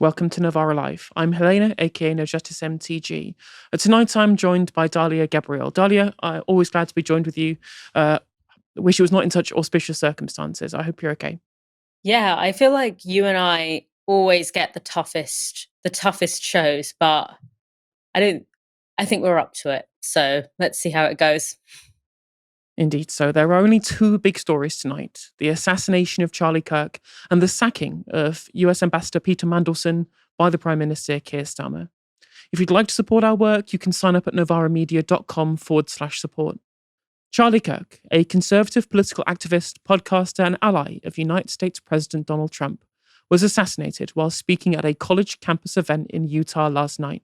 Welcome to Novara Live. I'm Helena, aka No Justice MTG. Tonight I'm joined by Dalia Gebrial. Dalia, always glad to be joined with you. Wish it was not in such auspicious circumstances. I hope you're okay. Yeah, I feel like you and I always get the toughest shows, but I think we're up to it. So let's see how it goes. Indeed, so there are only two big stories tonight: the assassination of Charlie Kirk and the sacking of US Ambassador Peter Mandelson by the Prime Minister Keir Starmer. If you'd like to support our work, you can sign up at novaramedia.com/support. Charlie Kirk, a conservative political activist, podcaster, and ally of United States President Donald Trump, was assassinated while speaking at a college campus event in Utah last night.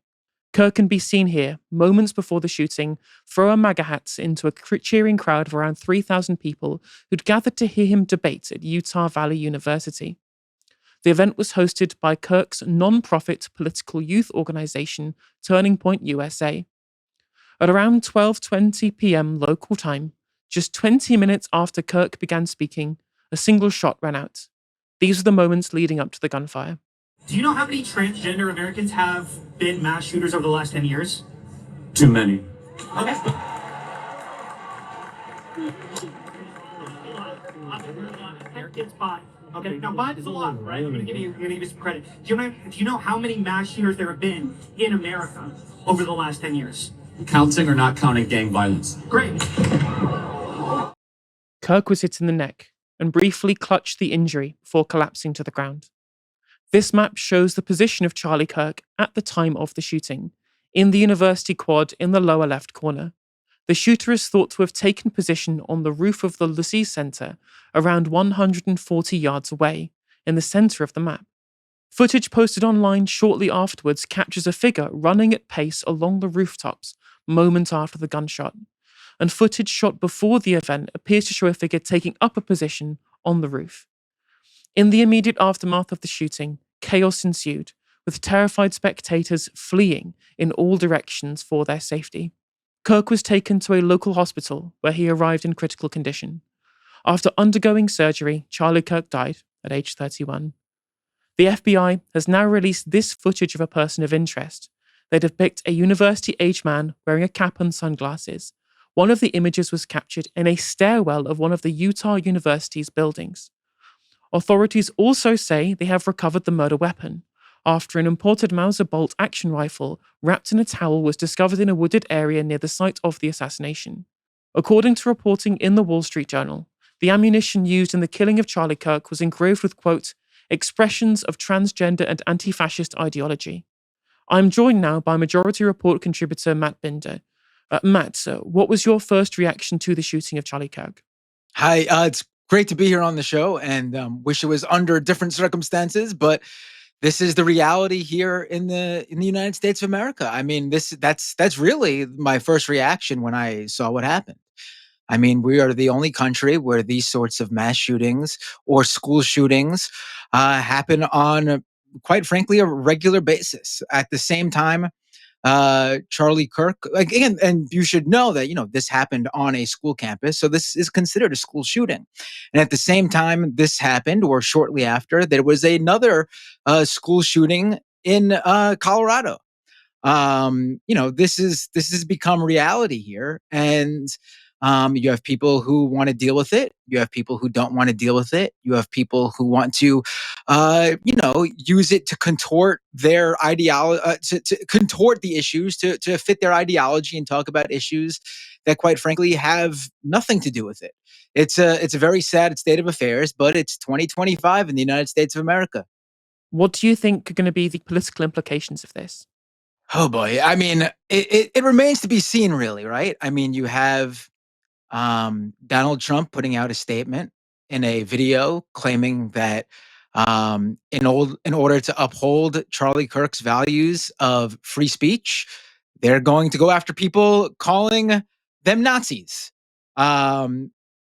Kirk can be seen here, moments before the shooting, throw a MAGA hat into a cheering crowd of around 3,000 people who'd gathered to hear him debate at Utah Valley University. The event was hosted by Kirk's non-profit political youth organization, Turning Point USA. At around 12:20 p.m. local time, just 20 minutes after Kirk began speaking, a single shot rang out. These were the moments leading up to the gunfire. Do you know how many transgender Americans have been mass shooters over the last 10 years? Too many. Okay. Americans by. Okay, now 5 is a lot, right? I'm gonna give you some credit. Do you know how many mass shooters there have been in America over the last 10 years? Counting or not counting gang violence? Great. Kirk was hit in the neck and briefly clutched the injury before collapsing to the ground. This map shows the position of Charlie Kirk at the time of the shooting, in the university quad in the lower left corner. The shooter is thought to have taken position on the roof of the Lucy Center, around 140 yards away, in the center of the map. Footage posted online shortly afterwards captures a figure running at pace along the rooftops, moments after the gunshot. And footage shot before the event appears to show a figure taking up a position on the roof. In the immediate aftermath of the shooting, chaos ensued, with terrified spectators fleeing in all directions for their safety. Kirk was taken to a local hospital where he arrived in critical condition. After undergoing surgery, Charlie Kirk died at age 31. The FBI has now released this footage of a person of interest. They depict a university-age man wearing a cap and sunglasses. One of the images was captured in a stairwell of one of the Utah University's buildings. Authorities also say they have recovered the murder weapon, after an imported Mauser bolt action rifle wrapped in a towel was discovered in a wooded area near the site of the assassination. According to reporting in the Wall Street Journal, the ammunition used in the killing of Charlie Kirk was engraved with, quote, expressions of transgender and anti-fascist ideology. I'm joined now by Majority Report contributor Matt Binder. Matt, what was your first reaction to the shooting of Charlie Kirk? Hi, it's great to be here on the show, and wish it was under different circumstances, but this is the reality here in the United States of America. I mean, that's really my first reaction when I saw what happened. I mean, we are the only country where these sorts of mass shootings or school shootings happen on, quite frankly, a regular basis. At the same time, Charlie Kirk, again, and you should know that, this happened on a school campus. So this is considered a school shooting. And at the same time this happened, or shortly after, there was another school shooting in Colorado. This has become reality here. And you have people who want to deal with it. You have people who don't want to deal with it. You have people who want to, use it to contort their ideology, to contort the issues to fit their ideology and talk about issues that, quite frankly, have nothing to do with it. It's a very sad state of affairs, but it's 2025 in the United States of America. What do you think are going to be the political implications of this? Oh boy. I mean, it remains to be seen, really, right? I mean, you have Donald Trump putting out a statement in a video claiming that in order to uphold Charlie Kirk's values of free speech, they're going to go after people calling them Nazis,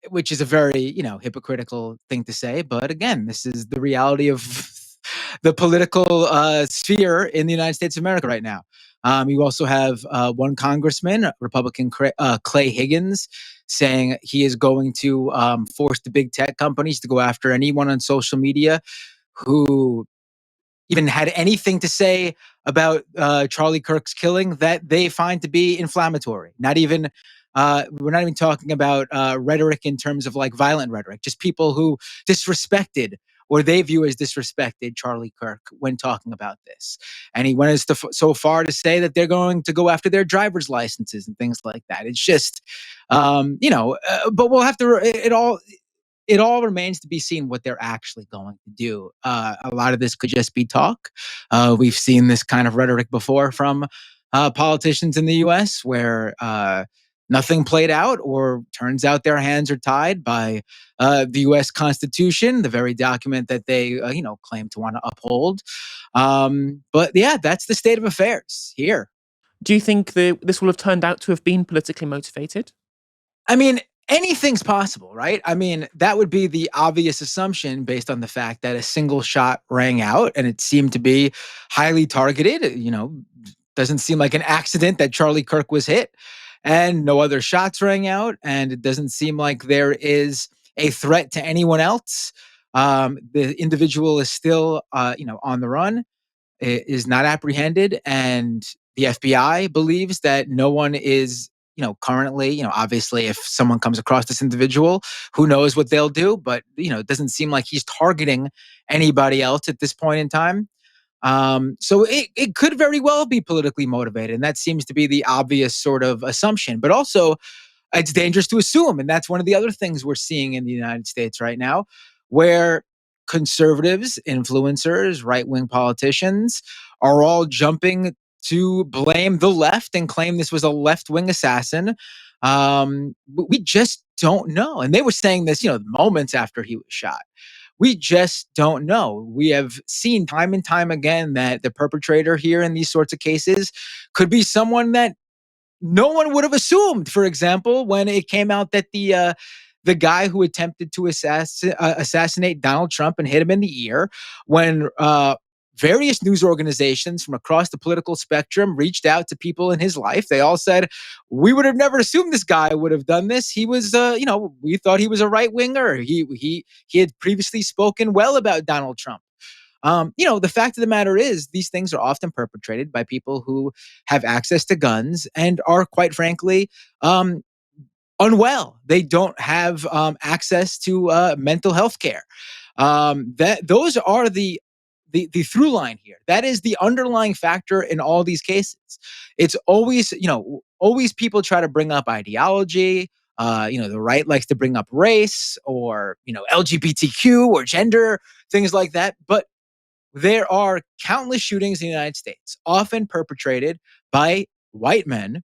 which is a very, hypocritical thing to say. But again, this is the reality of the political sphere in the United States of America right now. You also have one congressman, Republican Clay Higgins, saying he is going to force the big tech companies to go after anyone on social media who even had anything to say about Charlie Kirk's killing that they find to be inflammatory. Not even we're not even talking about rhetoric in terms of like violent rhetoric, just people who disrespected or they view as disrespected Charlie Kirk when talking about this. And he went so far to say that they're going to go after their driver's licenses and things like that. It's just, but we'll have to, it all remains to be seen what they're actually going to do. A lot of this could just be talk. We've seen this kind of rhetoric before from politicians in the US where nothing played out, or turns out their hands are tied by the US Constitution, the very document that they claim to want to uphold. But yeah, that's the state of affairs here. Do you think that this will have turned out to have been politically motivated? I mean, anything's possible, right? I mean, that would be the obvious assumption based on the fact that a single shot rang out and it seemed to be highly targeted. Doesn't seem like an accident that Charlie Kirk was hit and no other shots rang out. And it doesn't seem like there is a threat to anyone else. The individual is still, on the run, is not apprehended. And the FBI believes that no one is currently, obviously if someone comes across this individual, who knows what they'll do, but, it doesn't seem like he's targeting anybody else at this point in time. So it could very well be politically motivated. And that seems to be the obvious sort of assumption, but also it's dangerous to assume. And that's one of the other things we're seeing in the United States right now, where conservatives, influencers, right-wing politicians are all jumping to blame the left and claim this was a left-wing assassin. We just don't know. And they were saying this, moments after he was shot. We just don't know. We have seen time and time again that the perpetrator here in these sorts of cases could be someone that no one would have assumed. For example, when it came out that the guy who attempted to assassinate Donald Trump and hit him in the ear, when various news organizations from across the political spectrum reached out to people in his life, they all said, we would have never assumed this guy would have done this. He was, we thought he was a right winger. He had previously spoken well about Donald Trump. The fact of the matter is these things are often perpetrated by people who have access to guns and are, quite frankly, unwell. They don't have access to mental health care. Those are the through line here. That is the underlying factor in all these cases. It's always, always people try to bring up ideology. The right likes to bring up race or, LGBTQ or gender, things like that. But there are countless shootings in the United States, often perpetrated by white men.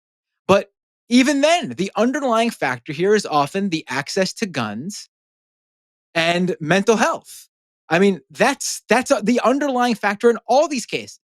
But even then, the underlying factor here is often the access to guns and mental health. I mean, that's the underlying factor in all these cases.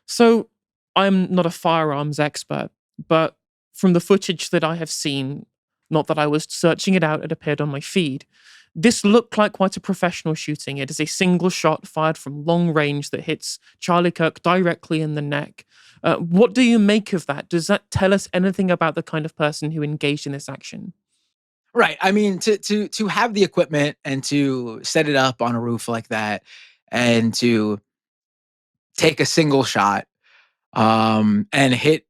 So I'm not a firearms expert, but from the footage that I have seen, not that I was searching it out, it appeared on my feed. This looked like quite a professional shooting. It is a single shot fired from long range that hits Charlie Kirk directly in the neck. What do you make of that? Does that tell us anything about the kind of person who engaged in this action? Right. I mean, to have the equipment and to set it up on a roof like that and to take a single shot and hit,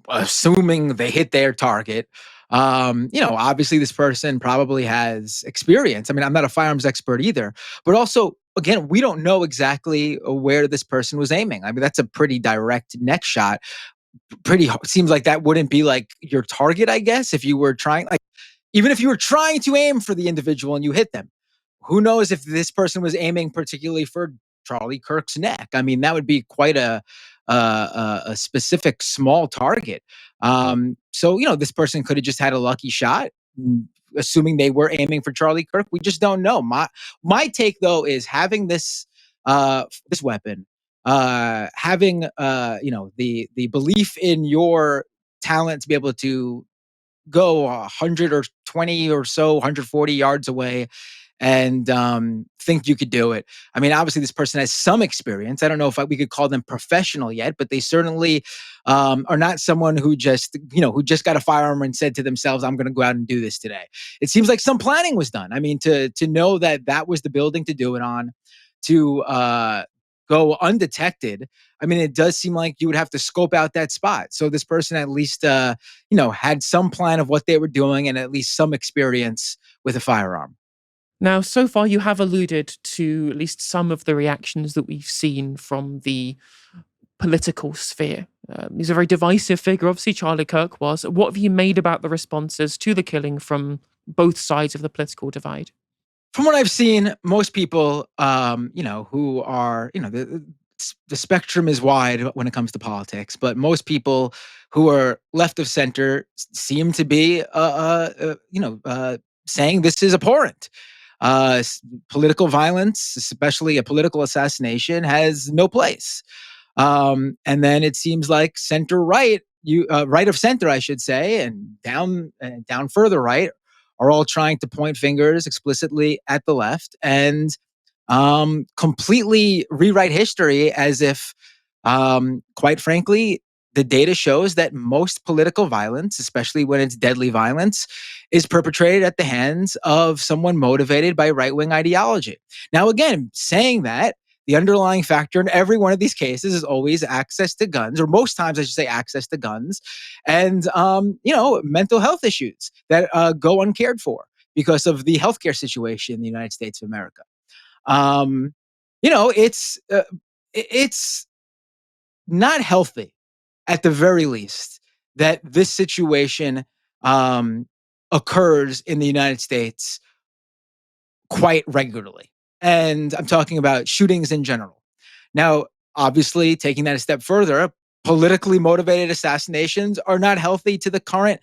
assuming they hit their target. Obviously this person probably has experience. I mean, I'm not a firearms expert either, but also, again, we don't know exactly where this person was aiming. I mean, that's a pretty direct neck shot. Seems like that wouldn't be like your target, I guess, if you were trying, like, even if you were trying to aim for the individual and you hit them. Who knows if this person was aiming particularly for Charlie Kirk's neck? I mean, that would be quite a specific small target. So this person could have just had a lucky shot, assuming they were aiming for Charlie Kirk. We just don't know. My take though is having this weapon, having the belief in your talent to be able to go 100 or 20 or so, 140 yards away and think you could do it. I mean, obviously this person has some experience. I don't know if we could call them professional yet, but they certainly are not someone who just got a firearm and said to themselves, I'm going to go out and do this today. It seems like some planning was done. I mean, to know that was the building to do it on, to go undetected, I mean, it does seem like you would have to scope out that spot. So this person at least, had some plan of what they were doing and at least some experience with a firearm. Now, so far, you have alluded to at least some of the reactions that we've seen from the political sphere. He's a very divisive figure. Obviously, Charlie Kirk was. What have you made about the responses to the killing from both sides of the political divide? From what I've seen, most people, who are, the spectrum is wide when it comes to politics, but most people who are left of center seem to be, saying this is abhorrent. Political violence, especially a political assassination, has no place. And then it seems like center right, right of center, I should say, and down further right, are all trying to point fingers explicitly at the left and completely rewrite history as if, quite frankly, the data shows that most political violence, especially when it's deadly violence, is perpetrated at the hands of someone motivated by right wing ideology. Now, again, saying that, the underlying factor in every one of these cases is always access to guns, or most times I should say access to guns, and mental health issues that go uncared for because of the healthcare situation in the United States of America. Um, it's not healthy, at the very least, that this situation um, occurs in the United States quite regularly. And I'm talking about shootings in general. Now, obviously, taking that a step further, politically motivated assassinations are not healthy to the current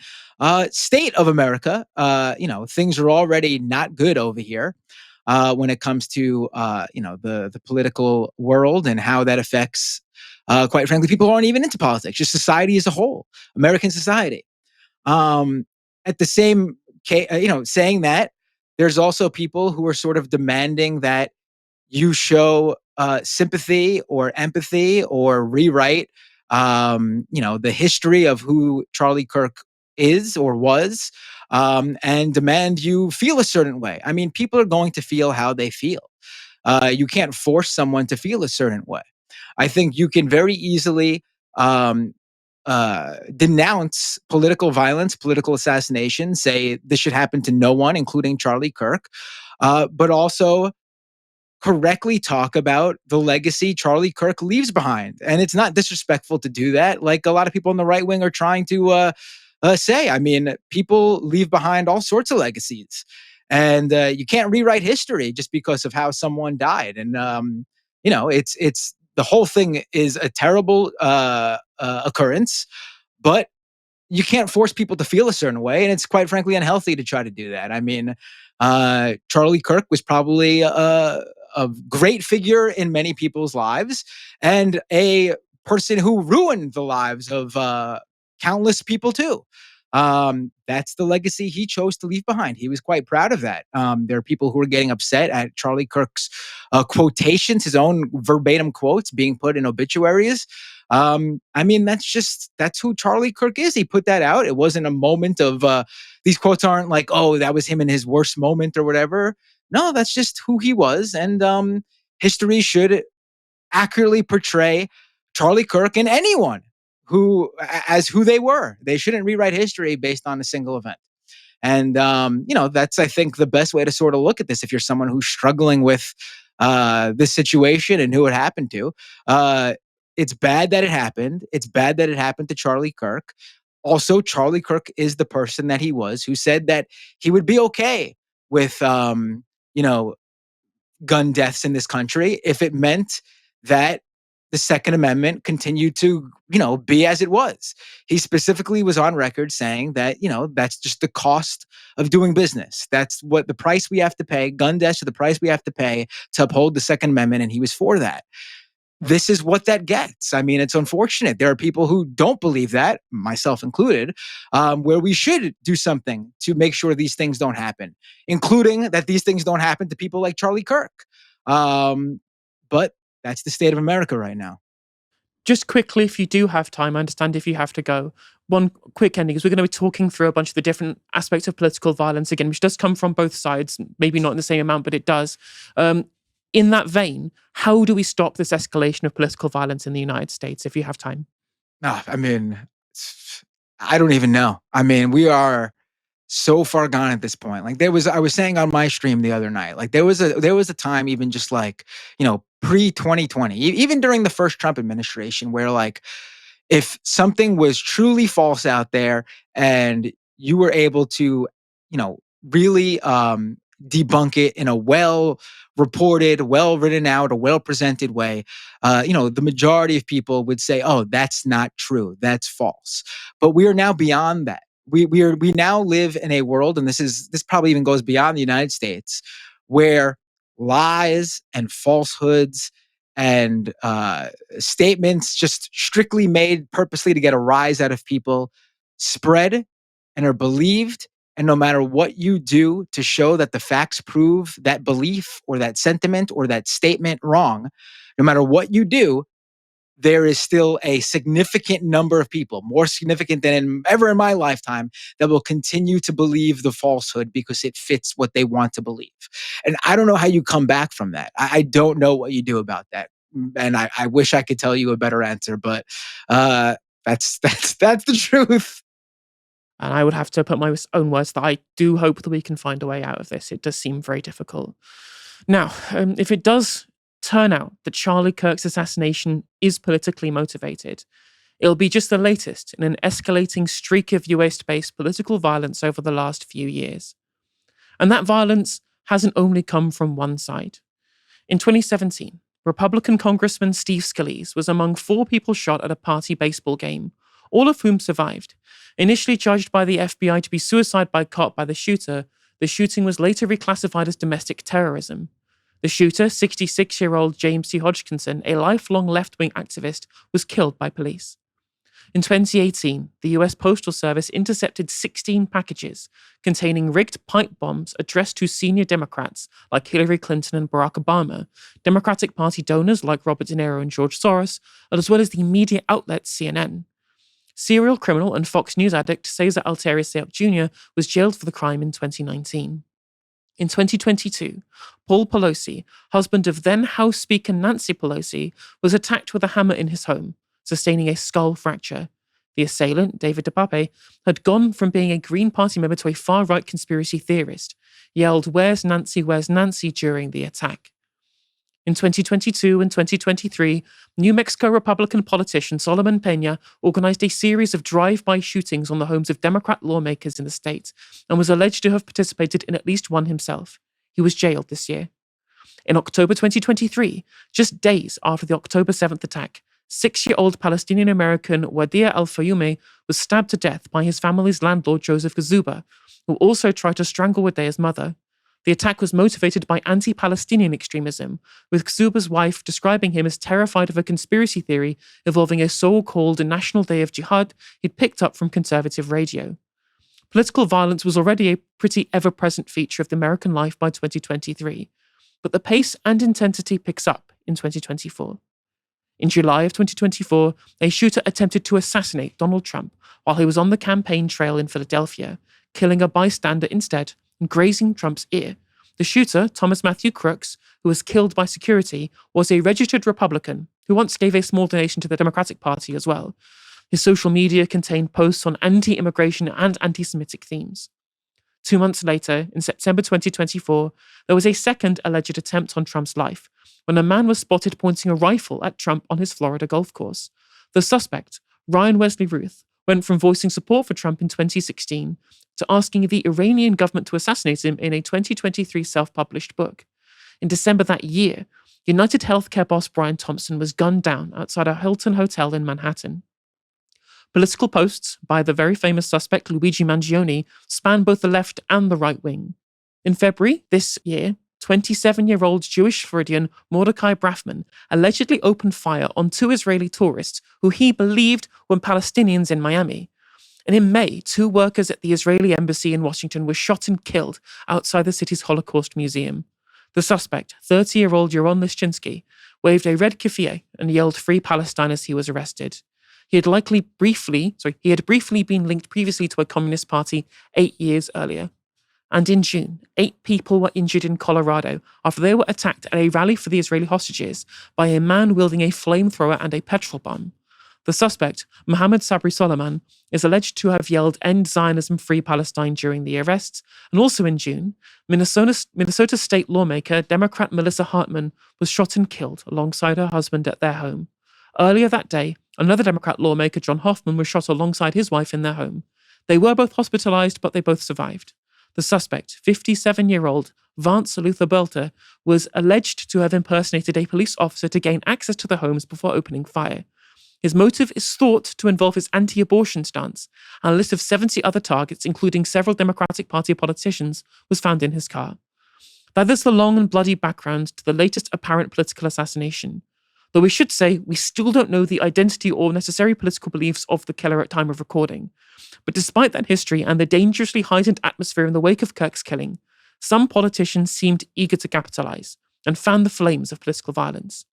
state of America. Things are already not good over here when it comes to the political world and how that affects, quite frankly, people who aren't even into politics, just society as a whole, American society. Um, at the same, saying that, there's also people who are sort of demanding that you show sympathy or empathy or rewrite, the history of who Charlie Kirk is or was, and demand you feel a certain way. I mean, people are going to feel how they feel. You can't force someone to feel a certain way. I think you can very easily um, denounce political violence, political assassination, say this should happen to no one, including Charlie Kirk, but also correctly talk about the legacy Charlie Kirk leaves behind. And it's not disrespectful to do that, like a lot of people on the right wing are trying to say. I mean, people leave behind all sorts of legacies. And you can't rewrite history just because of how someone died. And, it's the whole thing is a terrible occurrence, but you can't force people to feel a certain way, and it's quite frankly unhealthy to try to do that. I mean, Charlie Kirk was probably a great figure in many people's lives, and a person who ruined the lives of countless people too. That's the legacy he chose to leave behind. He was quite proud of that. There are people who are getting upset at Charlie Kirk's quotations, his own verbatim quotes being put in obituaries. I mean, that's who Charlie Kirk is. He put that out. It wasn't a moment of these quotes aren't like, oh, that was him in his worst moment or whatever. No, that's just who he was. And history should accurately portray Charlie Kirk and anyone who as who they were. They shouldn't rewrite history based on a single event. And that's, I think, the best way to sort of look at this. If you're someone who's struggling with this situation and who it happened to, it's bad that it happened. It's bad that it happened to Charlie Kirk. Also, Charlie Kirk is the person that he was, who said that he would be okay with, gun deaths in this country if it meant that the Second Amendment continued to, be as it was. He specifically was on record saying that, that's just the cost of doing business. That's what the price we have to pay. Gun deaths are the price we have to pay to uphold the Second Amendment, and he was for that. This is what that gets. I mean, it's unfortunate. There are people who don't believe that, myself included, where we should do something to make sure these things don't happen, including that these things don't happen to people like Charlie Kirk. But that's the state of America right now. Just quickly, if you do have time, I understand if you have to go. One quick ending is we're going to be talking through a bunch of the different aspects of political violence again, which does come from both sides, maybe not in the same amount, but it does. in that vein, how do we stop this escalation of political violence in the United States, if you have time? No, I mean, I don't even know. I mean, we are so far gone at this point. Like I was saying on my stream the other night, like there was a time, even just like, pre 2020, even during the first Trump administration, where like if something was truly false out there and you were able to, really debunk it in a well reported, well written out, a well presented way, the majority of people would say, "Oh, that's not true. That's false." But we are now beyond that. We now live in a world, and this probably even goes beyond the United States, where lies and falsehoods and statements just strictly made purposely to get a rise out of people spread and are believed. And no matter what you do to show that the facts prove that belief or that sentiment or that statement wrong, no matter what you do, there is still a significant number of people, more significant than ever in my lifetime, that will continue to believe the falsehood because it fits what they want to believe. And I don't know how you come back from that. I don't know what you do about that. And I wish I could tell you a better answer, but that's the truth. And I would have to put my own words that I do hope that we can find a way out of this. It does seem very difficult. Now, if it does turn out that Charlie Kirk's assassination is politically motivated, it'll be just the latest in an escalating streak of US-based political violence over the last few years. And that violence hasn't only come from one side. In 2017, Republican Congressman Steve Scalise was among 4 people shot at a party baseball game, all of whom survived. Initially charged by the FBI to be suicide by cop by the shooter, the shooting was later reclassified as domestic terrorism. The shooter, 66-year-old James T. Hodgkinson, a lifelong left-wing activist, was killed by police. In 2018, the US Postal Service intercepted 16 packages containing rigged pipe bombs addressed to senior Democrats like Hillary Clinton and Barack Obama, Democratic Party donors like Robert De Niro and George Soros, as well as the media outlet CNN. Serial criminal and Fox News addict Cesar Altieri Sayoc Jr. was jailed for the crime in 2019. In 2022, Paul Pelosi, husband of then House Speaker Nancy Pelosi, was attacked with a hammer in his home, sustaining a skull fracture. The assailant, David DePape, had gone from being a Green Party member to a far-right conspiracy theorist, yelled, where's Nancy," during the attack. In 2022 and 2023, New Mexico Republican politician Solomon Peña organized a series of drive-by shootings on the homes of Democrat lawmakers in the state and was alleged to have participated in at least one himself. He was jailed this year. In October 2023, just days after the October 7th attack, 6-year-old Palestinian-American Wadia Al-Fayoume was stabbed to death by his family's landlord Joseph Gazuba, who also tried to strangle Wadia's mother. The attack was motivated by anti-Palestinian extremism, with Gazuba's wife describing him as terrified of a conspiracy theory involving a so-called National Day of Jihad he'd picked up from conservative radio. Political violence was already a pretty ever-present feature of the American life by 2023, but the pace and intensity picks up in 2024. In July of 2024, a shooter attempted to assassinate Donald Trump while he was on the campaign trail in Philadelphia, killing a bystander instead and grazing Trump's ear. The shooter, Thomas Matthew Crooks, who was killed by security, was a registered Republican who once gave a small donation to the Democratic Party as well. His social media contained posts on anti-immigration and anti-Semitic themes. 2 months later, in September 2024, there was a second alleged attempt on Trump's life, when a man was spotted pointing a rifle at Trump on his Florida golf course. The suspect, Ryan Wesley Ruth, went from voicing support for Trump in 2016 to asking the Iranian government to assassinate him in a 2023 self-published book. In December that year, United Healthcare boss Brian Thompson was gunned down outside a Hilton hotel in Manhattan. Political posts by the very famous suspect Luigi Mangione span both the left and the right wing. In February this year, 27-year-old Jewish Floridian Mordecai Brafman allegedly opened fire on 2 Israeli tourists who he believed were Palestinians in Miami. And in May, 2 workers at the Israeli embassy in Washington were shot and killed outside the city's Holocaust Museum. The suspect, 30-year-old Yaron Lischinski, waved a red keffiyeh and yelled "Free Palestine" as he was arrested. He had briefly been linked previously to a communist party 8 years earlier. And in June, 8 people were injured in Colorado after they were attacked at a rally for the Israeli hostages by a man wielding a flamethrower and a petrol bomb. The suspect, Mohammed Sabri Soliman, is alleged to have yelled "End Zionism, Free Palestine" during the arrests. And also in June, Minnesota state lawmaker Democrat Melissa Hartman was shot and killed alongside her husband at their home. Earlier that day, another Democrat lawmaker, John Hoffman, was shot alongside his wife in their home. They were both hospitalized, but they both survived. The suspect, 57-year-old Vance Luther Belter, was alleged to have impersonated a police officer to gain access to the homes before opening fire. His motive is thought to involve his anti-abortion stance, and a list of 70 other targets, including several Democratic Party politicians, was found in his car. That is the long and bloody background to the latest apparent political assassination. Though we should say we still don't know the identity or necessary political beliefs of the killer at time of recording. But despite that history and the dangerously heightened atmosphere in the wake of Kirk's killing, some politicians seemed eager to capitalize and fan the flames of political violence.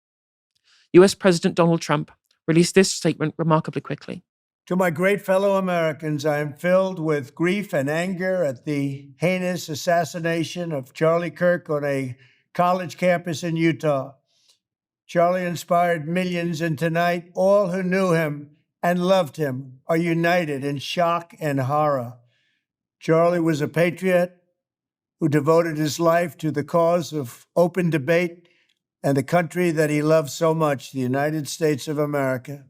US President Donald Trump released this statement remarkably quickly. To my great fellow Americans, I am filled with grief and anger at the heinous assassination of Charlie Kirk on a college campus in Utah. Charlie inspired millions, and tonight, all who knew him and loved him are united in shock and horror. Charlie was a patriot who devoted his life to the cause of open debate and the country that he loved so much, the United States of America.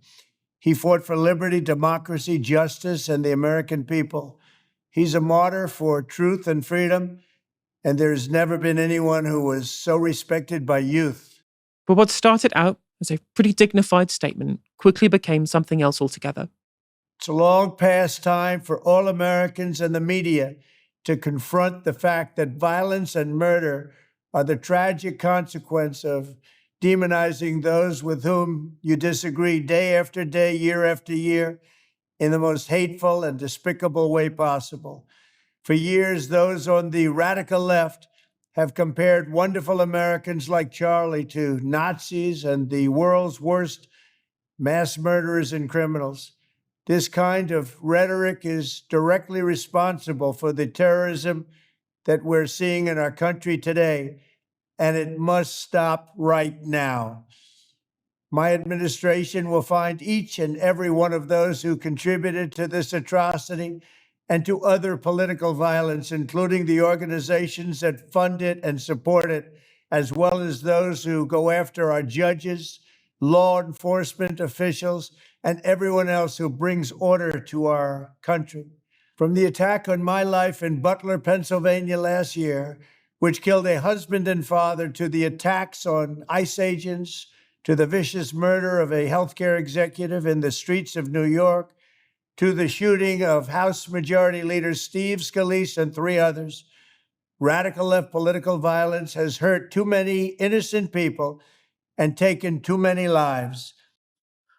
He fought for liberty, democracy, justice, and the American people. He's a martyr for truth and freedom, and there's never been anyone who was so respected by youth. But what started out as a pretty dignified statement quickly became something else altogether. It's a long past time for all Americans and the media to confront the fact that violence and murder are the tragic consequence of demonizing those with whom you disagree day after day, year after year, in the most hateful and despicable way possible. For years, those on the radical left have compared wonderful Americans like Charlie to Nazis and the world's worst mass murderers and criminals. This kind of rhetoric is directly responsible for the terrorism that we're seeing in our country today, and it must stop right now. My administration will find each and every one of those who contributed to this atrocity and to other political violence, including the organizations that fund it and support it, as well as those who go after our judges, law enforcement officials, and everyone else who brings order to our country. From the attack on my life in Butler, Pennsylvania last year, which killed a husband and father, to the attacks on ICE agents, to the vicious murder of a healthcare executive in the streets of New York, to the shooting of House Majority Leader Steve Scalise and 3 others, radical left political violence has hurt too many innocent people and taken too many lives.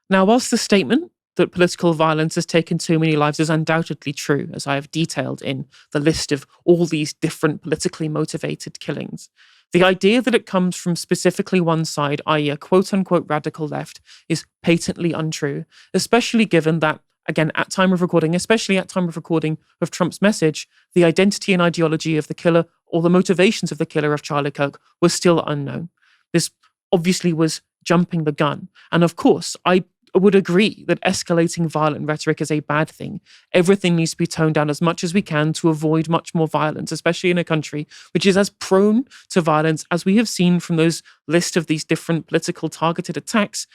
Now, whilst the statement that political violence has taken too many lives is undoubtedly true, as I have detailed in the list of all these different politically motivated killings, the idea that it comes from specifically one side, i.e. a quote-unquote radical left, is patently untrue, especially given that, again, especially at time of recording of Trump's message, the identity and ideology of the killer or the motivations of the killer of Charlie Kirk was still unknown. This obviously was jumping the gun. And of course, I would agree that escalating violent rhetoric is a bad thing. Everything needs to be toned down as much as we can to avoid much more violence, especially in a country which is as prone to violence as we have seen from those list of these different political targeted attacks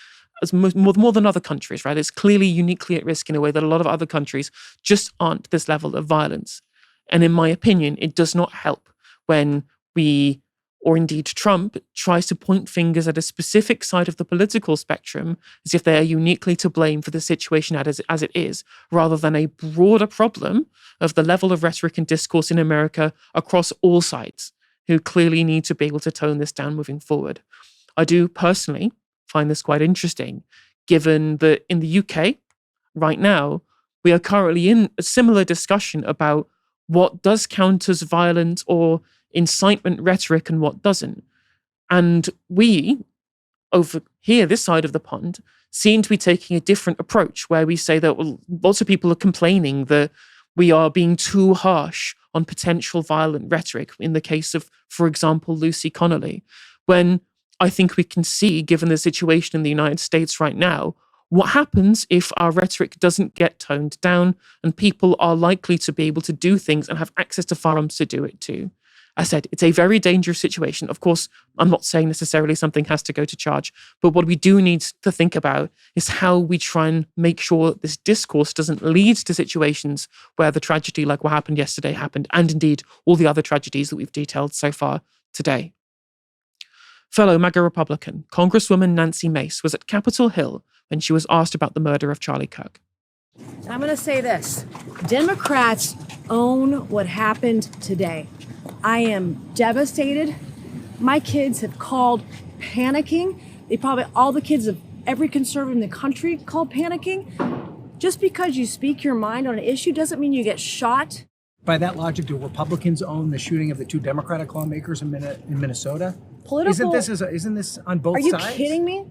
as more than other countries, right? It's clearly uniquely at risk in a way that a lot of other countries just aren't this level of violence. And in my opinion, it does not help when we, or indeed Trump, tries to point fingers at a specific side of the political spectrum as if they are uniquely to blame for the situation as it is, rather than a broader problem of the level of rhetoric and discourse in America across all sides, who clearly need to be able to tone this down moving forward. I do personally find this quite interesting, given that in the UK, right now, we are currently in a similar discussion about what does count as violent or incitement rhetoric and what doesn't. And we, over here, this side of the pond, seem to be taking a different approach where we say that lots of people are complaining that we are being too harsh on potential violent rhetoric in the case of, for example, Lucy Connolly, when I think we can see, given the situation in the United States right now, what happens if our rhetoric doesn't get toned down and people are likely to be able to do things and have access to firearms to do it too. I said, it's a very dangerous situation. Of course, I'm not saying necessarily something has to go to charge, but what we do need to think about is how we try and make sure that this discourse doesn't lead to situations where the tragedy like what happened yesterday happened, and indeed all the other tragedies that we've detailed so far today. Fellow MAGA Republican, Congresswoman Nancy Mace was at Capitol Hill when she was asked about the murder of Charlie Kirk. I'm going to say this. Democrats own what happened today. I am devastated. My kids have called panicking. All the kids of every conservative in the country call panicking. Just because you speak your mind on an issue doesn't mean you get shot. By that logic, do Republicans own the shooting of the two Democratic lawmakers in Minnesota? Isn't this on both sides? Are you kidding me?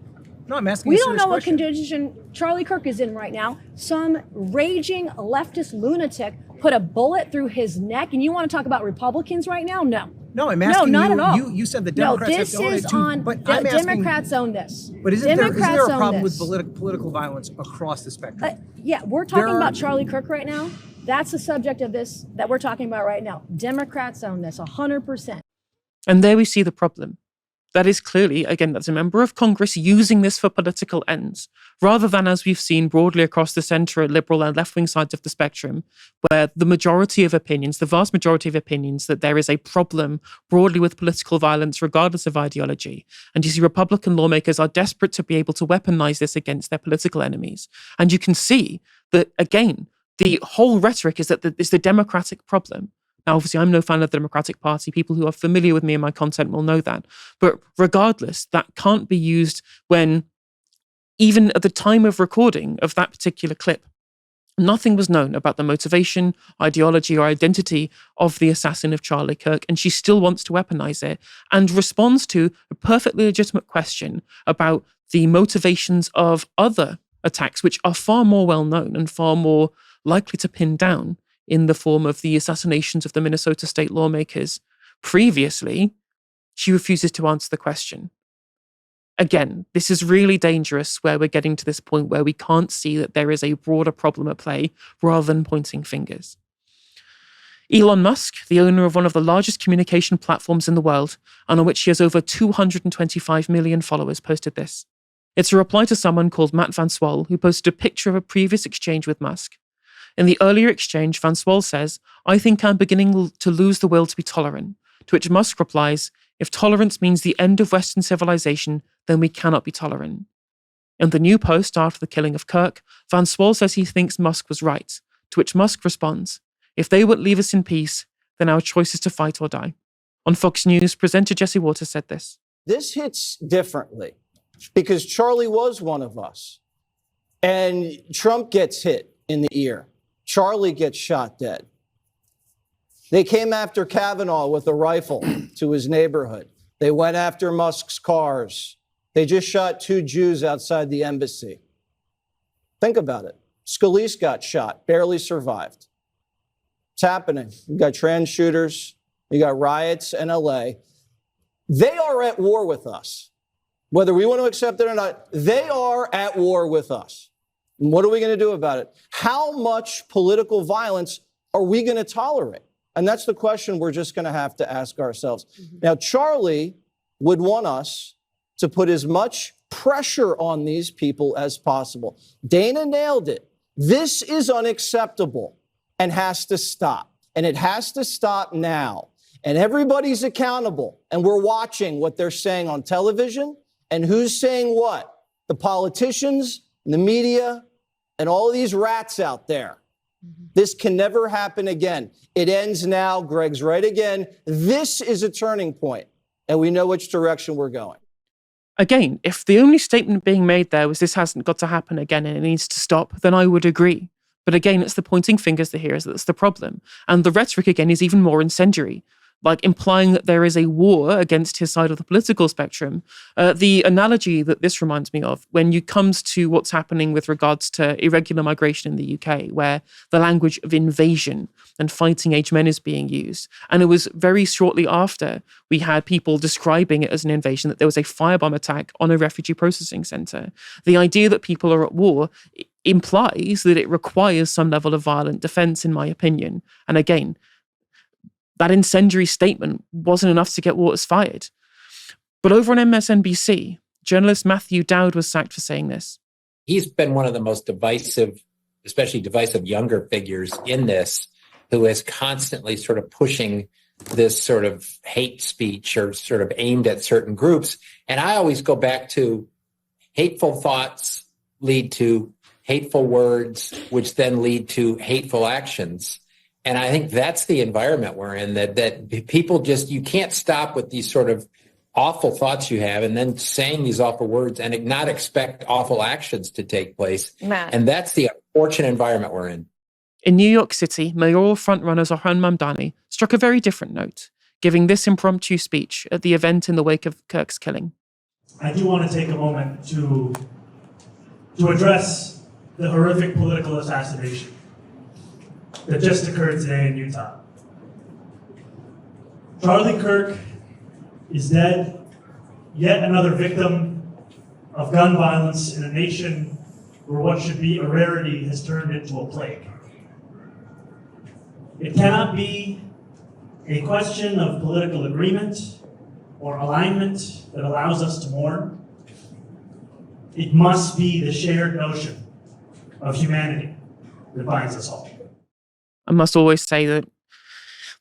No, I'm asking We a don't serious know what question. condition Charlie Kirk is in right now. Some raging leftist lunatic put a bullet through his neck, and you want to talk about Republicans right now? No. No, I'm asking not you. at all. You said the Democrats this have to own is it too, on. but I'm asking, Democrats own this. But isn't there a Democrats own problem with this. political violence across the spectrum? Yeah, we're talking about Charlie Kirk right now. That's the subject of this that we're talking about right now. Democrats own this 100%. And there we see the problem. That is clearly, again, that's a member of Congress using this for political ends, rather than, as we've seen broadly across the centre, liberal and left-wing sides of the spectrum, where the majority of opinions, the vast majority of opinions, that there is a problem broadly with political violence, regardless of ideology. And you see Republican lawmakers are desperate to be able to weaponize this against their political enemies. And you can see that, again, the whole rhetoric is that it's the Democratic problem. Now, obviously, I'm no fan of the Democratic Party. People who are familiar with me and my content will know that. But regardless, that can't be used when, even at the time of recording of that particular clip, nothing was known about the motivation, ideology, or identity of the assassin of Charlie Kirk, and she still wants to weaponize it and responds to a perfectly legitimate question about the motivations of other attacks, which are far more well-known and far more likely to pin down in the form of the assassinations of the Minnesota state lawmakers previously. She refuses to answer the question. Again, this is really dangerous where we're getting to this point where we can't see that there is a broader problem at play rather than pointing fingers. Elon Musk, the owner of one of the largest communication platforms in the world, and on which he has over 225 million followers, posted this. It's a reply to someone called Matt Van Swol, who posted a picture of a previous exchange with Musk. In the earlier exchange, Van Swol says, "I think I'm beginning to lose the will to be tolerant," to which Musk replies, "If tolerance means the end of Western civilization, then we cannot be tolerant." In the new post after the killing of Kirk, Van Swol says he thinks Musk was right, to which Musk responds, "If they won't leave us in peace, then our choice is to fight or die." On Fox News, presenter Jesse Waters said this. This hits differently because Charlie was one of us. And Trump gets hit in the ear. Charlie gets shot dead. They came after Kavanaugh with a rifle to his neighborhood. They went after Musk's cars. They just shot 2 Jews outside the embassy. Think about it. Scalise got shot, barely survived. It's happening. You got trans shooters. You got riots in LA. They are at war with us. Whether we want to accept it or not, they are at war with us. And what are we going to do about it? How much political violence are we going to tolerate? And that's the question we're just going to have to ask ourselves. Now, Charlie would want us to put as much pressure on these people as possible. Dana nailed it. This is unacceptable and has to stop. And it has to stop now. And everybody's accountable. And we're watching what they're saying on television and who's saying what. The politicians, the media, and all these rats out there. This can never happen again. It ends now. Greg's right again. This is a turning point, and we know which direction we're going. Again, if the only statement being made there was this hasn't got to happen again and it needs to stop, then I would agree. But again, it's the pointing fingers that here is that's the problem. And the rhetoric, again, is even more incendiary. like implying that there is a war against his side of the political spectrum. The analogy that this reminds me of, when you comes to what's happening with regards to irregular migration in the UK, where the language of invasion and fighting age men is being used. And it was very shortly after we had people describing it as an invasion, that there was a firebomb attack on a refugee processing centre. The idea that people are at war implies that it requires some level of violent defence, in my opinion. And again, that incendiary statement wasn't enough to get Waters fired. But over on MSNBC, journalist Matthew Dowd was sacked for saying this. He's been one of the most divisive, especially divisive younger figures in this, who is constantly sort of pushing this sort of hate speech or sort of aimed at certain groups. And I always go back to hateful thoughts lead to hateful words, which then lead to hateful actions. And I think that's the environment we're in, that people just, you can't stop with these sort of awful thoughts you have and then saying these awful words and not expect awful actions to take place. Matt. And that's the unfortunate environment we're in. In New York City, mayoral frontrunner Zohran Mamdani struck a very different note, giving this impromptu speech at the event in the wake of Kirk's killing. I do want to take a moment to address the horrific political assassination that just occurred today in Utah. Charlie Kirk is dead, yet another victim of gun violence in a nation where what should be a rarity has turned into a plague. It cannot be a question of political agreement or alignment that allows us to mourn. It must be the shared notion of humanity that binds us all. I must always say that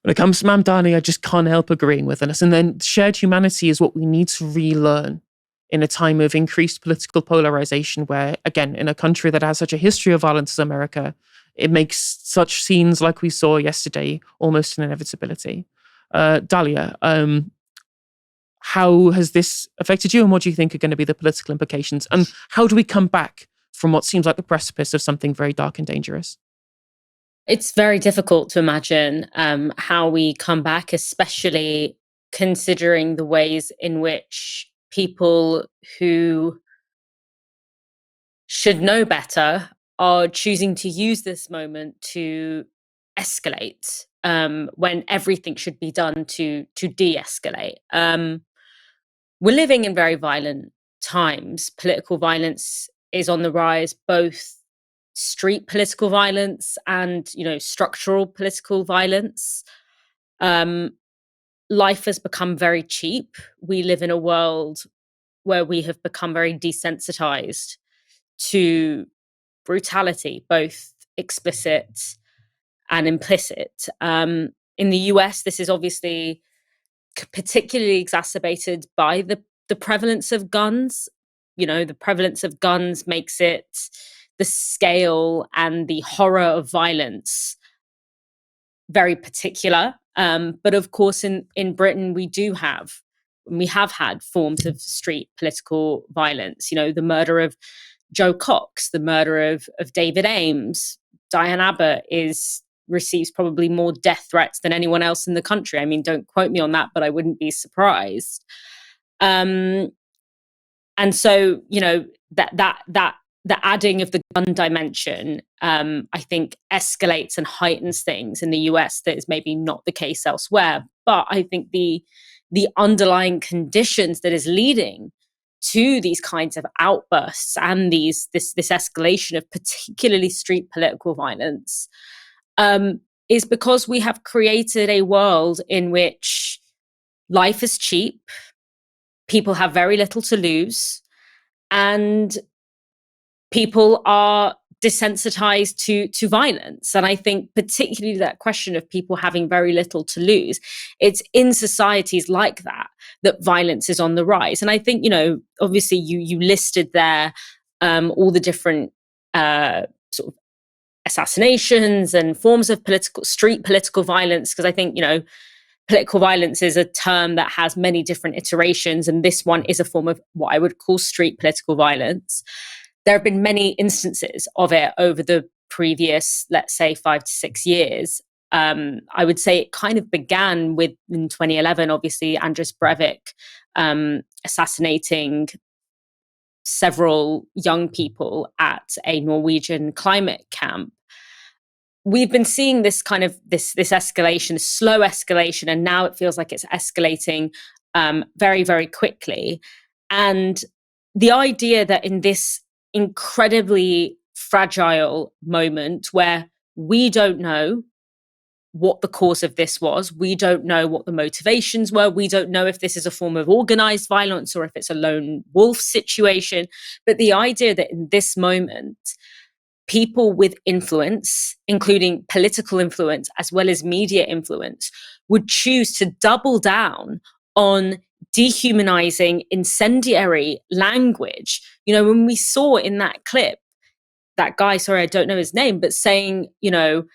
when it comes to Mamdani, I just can't help agreeing with us. And then shared humanity is what we need to relearn in a time of increased political polarization, where, again, in a country that has such a history of violence as America, it makes such scenes like we saw yesterday almost an inevitability. Dalia, how has this affected you, and what do you think are going to be the political implications? And how do we come back from what seems like the precipice of something very dark and dangerous? It's very difficult to imagine how we come back, especially considering the ways in which people who should know better are choosing to use this moment to escalate when everything should be done to de-escalate. We're living in very violent times. Political violence is on the rise, both street political violence and, structural political violence. Life has become very cheap. We live in a world where we have become very desensitized to brutality, both explicit and implicit. In the US, this is obviously particularly exacerbated by the prevalence of guns. The prevalence of guns makes it the scale and the horror of violence very particular. But of course, in Britain, we have had forms of street political violence. The murder of Joe Cox, the murder of David Ames. Diane Abbott receives probably more death threats than anyone else in the country. I mean, don't quote me on that, but I wouldn't be surprised. And so, that the adding of the gun dimension, I think, escalates and heightens things in the US that is maybe not the case elsewhere. But I think the underlying conditions that is leading to these kinds of outbursts and this escalation of particularly street political violence is because we have created a world in which life is cheap, people have very little to lose, and people are desensitized to violence. And I think particularly that question of people having very little to lose, it's in societies like that violence is on the rise. And I think, obviously you listed there all the different sort of assassinations and forms of street political violence, because I think, political violence is a term that has many different iterations, and this one is a form of what I would call street political violence. There have been many instances of it over the previous, let's say, 5 to 6 years. I would say it kind of began with, in 2011, obviously, Andres Breivik assassinating several young people at a Norwegian climate camp. We've been seeing this kind of this escalation, slow escalation, and now it feels like it's escalating very, very quickly. And the idea that in this incredibly fragile moment where we don't know what the cause of this was, we don't know what the motivations were, we don't know if this is a form of organized violence or if it's a lone wolf situation, but the idea that in this moment, people with influence, including political influence as well as media influence, would choose to double down on dehumanizing, incendiary language. You know, when we saw in that clip, that guy, sorry, I don't know his name, but saying, you know,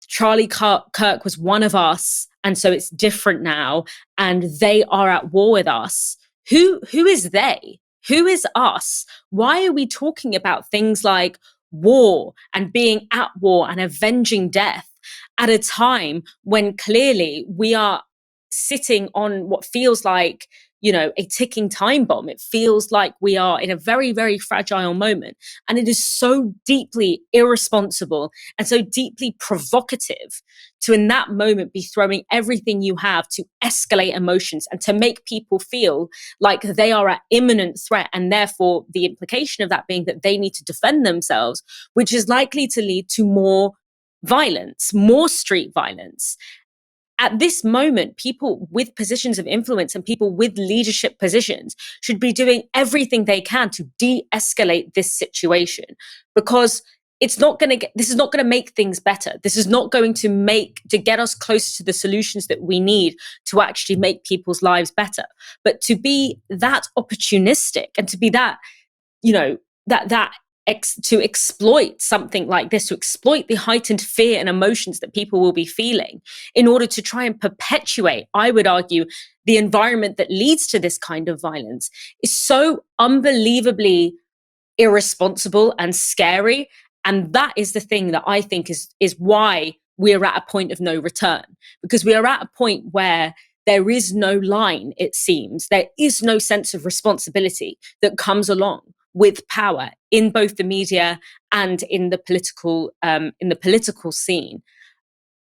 Charlie Kirk was one of us, and so it's different now, and they are at war with us. Who is they? Who is us? Why are we talking about things like war and being at war and avenging death at a time when clearly we are sitting on what feels like, you know, a ticking time bomb? It feels like we are in a very, very fragile moment. And it is so deeply irresponsible and so deeply provocative to, in that moment, be throwing everything you have to escalate emotions and to make people feel like they are at imminent threat. And therefore, the implication of that being that they need to defend themselves, which is likely to lead to more violence, more street violence. At this moment, people with positions of influence and people with leadership positions should be doing everything they can to de-escalate this situation, because this is not going to make things better. This is not going to get us closer to the solutions that we need to actually make people's lives better. But to be that opportunistic and to be that, you know, to exploit something like this, to exploit the heightened fear and emotions that people will be feeling in order to try and perpetuate, I would argue, the environment that leads to this kind of violence, is so unbelievably irresponsible and scary. And that is the thing that I think is why we're at a point of no return, because we are at a point where there is no line, it seems. There is no sense of responsibility that comes along with power in both the media and in the political scene.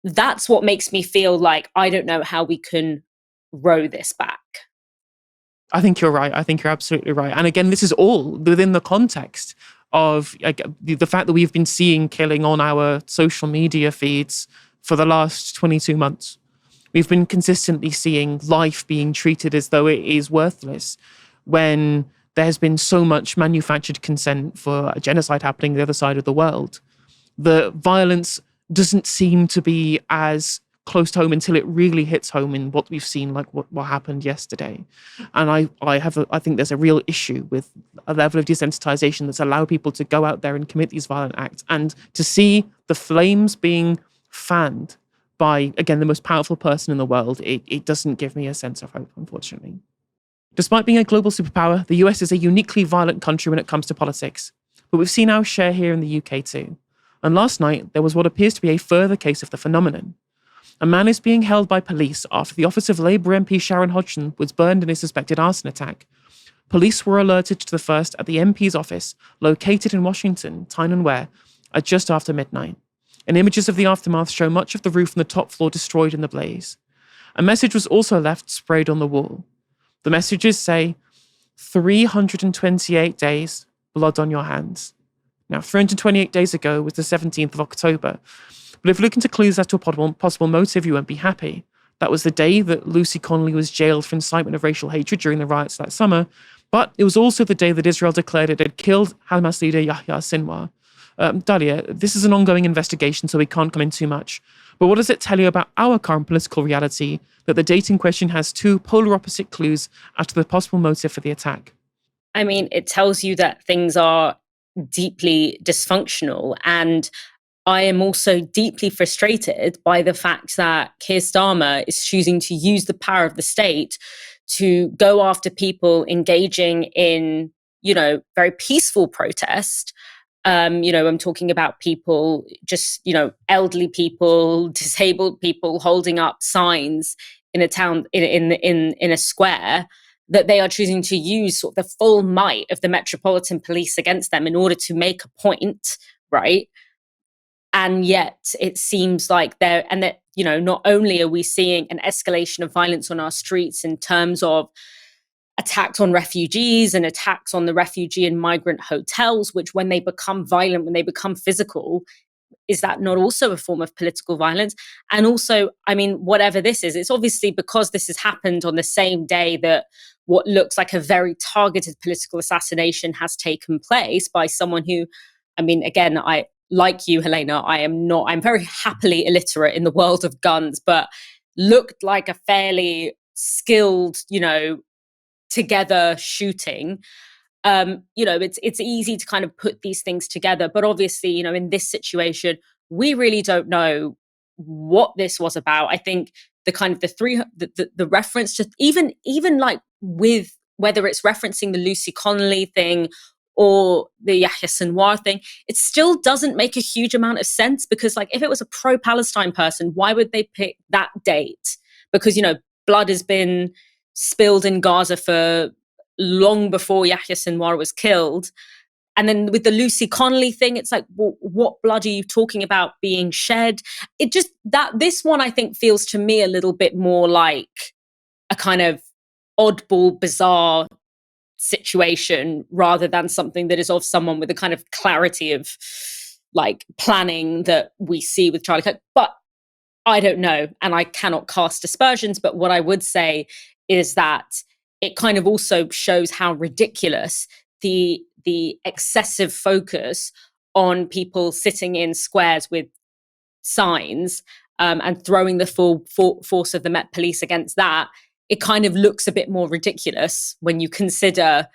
That's what makes me feel like I don't know how we can row this back. I think you're right. I think you're absolutely right. And again, this is all within the context of the fact that we've been seeing killing on our social media feeds for the last 22 months. We've been consistently seeing life being treated as though it is worthless, when there's been so much manufactured consent for a genocide happening the other side of the world. The violence doesn't seem to be as close to home until it really hits home in what we've seen, like what happened yesterday. And I think there's a real issue with a level of desensitization that's allowed people to go out there and commit these violent acts, and to see the flames being fanned by, again, the most powerful person in the world, it doesn't give me a sense of hope, unfortunately. Despite being a global superpower, the US is a uniquely violent country when it comes to politics. But we've seen our share here in the UK too. And last night, there was what appears to be a further case of the phenomenon. A man is being held by police after the office of Labour MP Sharon Hodgson was burned in a suspected arson attack. Police were alerted to the first at the MP's office, located in Washington, Tyne and Ware, at just after midnight. And images of the aftermath show much of the roof and the top floor destroyed in the blaze. A message was also left sprayed on the wall. The messages say, 328 days, blood on your hands. Now, 328 days ago was the 17th of October. But if looking to clues as to a possible motive, you won't be happy. That was the day that Lucy Connolly was jailed for incitement of racial hatred during the riots that summer. But it was also the day that Israel declared it had killed Hamas leader Yahya Sinwar. Dalia, this is an ongoing investigation, so we can't come in too much. But what does it tell you about our current political reality that the date in question has two polar opposite clues as to the possible motive for the attack? I mean, it tells you that things are deeply dysfunctional. And I am also deeply frustrated by the fact that Keir Starmer is choosing to use the power of the state to go after people engaging in, you know, very peaceful protest, I'm talking about people, just, elderly people, disabled people holding up signs in a town, in a square, that they are choosing to use sort of the full might of the Metropolitan Police against them in order to make a point, right? And yet it seems like not only are we seeing an escalation of violence on our streets in terms of attacks on refugees and attacks on the refugee and migrant hotels, which when they become violent, when they become physical, is that not also a form of political violence? And also, whatever this is, it's obviously because this has happened on the same day that what looks like a very targeted political assassination has taken place by someone who, again, like you, Helena, I'm very happily illiterate in the world of guns, but looked like a fairly skilled, together shooting. It's easy to kind of put these things together, but obviously, in this situation, we really don't know what this was about. I think the reference to even like with whether it's referencing the Lucy Connolly thing or the Yahya Sinwar thing, it still doesn't make a huge amount of sense, because like if it was a pro-Palestine person, why would they pick that date? Because, blood has been spilled in Gaza for long before Yahya Sinwar was killed. And then with the Lucy Connolly thing, it's like, well, what blood are you talking about being shed? It just, this one I think feels to me a little bit more like a kind of oddball, bizarre situation rather than something that is of someone with the kind of clarity of like planning that we see with Charlie Kirk. But I don't know, and I cannot cast aspersions, but what I would say is that it kind of also shows how ridiculous the excessive focus on people sitting in squares with signs and throwing the full force of the Met Police against that. It kind of looks a bit more ridiculous when you consider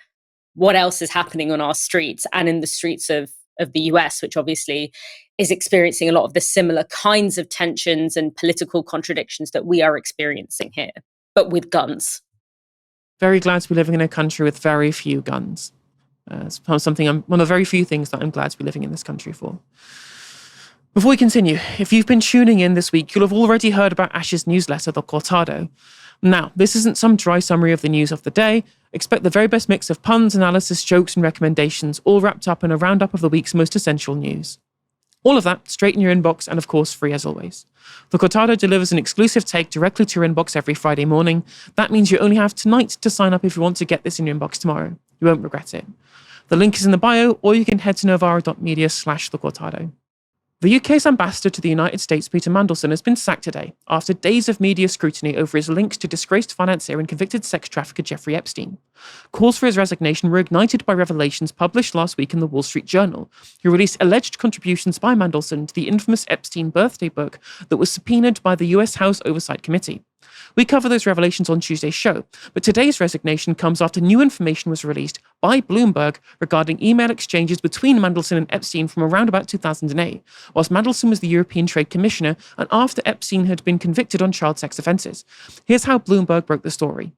what else is happening on our streets and in the streets of the US, which obviously is experiencing a lot of the similar kinds of tensions and political contradictions that we are experiencing here, but with guns. Very glad to be living in a country with very few guns. It's one of the very few things that I'm glad to be living in this country for. Before we continue, if you've been tuning in this week, you'll have already heard about Ash's newsletter, The Cortado. Now, this isn't some dry summary of the news of the day. Expect the very best mix of puns, analysis, jokes, and recommendations, all wrapped up in a roundup of the week's most essential news. All of that straight in your inbox and, of course, free as always. The Cortado delivers an exclusive take directly to your inbox every Friday morning. That means you only have tonight to sign up if you want to get this in your inbox tomorrow. You won't regret it. The link is in the bio, or you can head to novara.media/The Cortado. The UK's ambassador to the United States, Peter Mandelson, has been sacked today after days of media scrutiny over his links to disgraced financier and convicted sex trafficker Jeffrey Epstein. Calls for his resignation were ignited by revelations published last week in the Wall Street Journal, who released alleged contributions by Mandelson to the infamous Epstein birthday book that was subpoenaed by the US House Oversight Committee. We cover those revelations on Tuesday's show, but today's resignation comes after new information was released by Bloomberg regarding email exchanges between Mandelson and Epstein from around about 2008, whilst Mandelson was the European Trade Commissioner and after Epstein had been convicted on child sex offences. Here's how Bloomberg broke the story.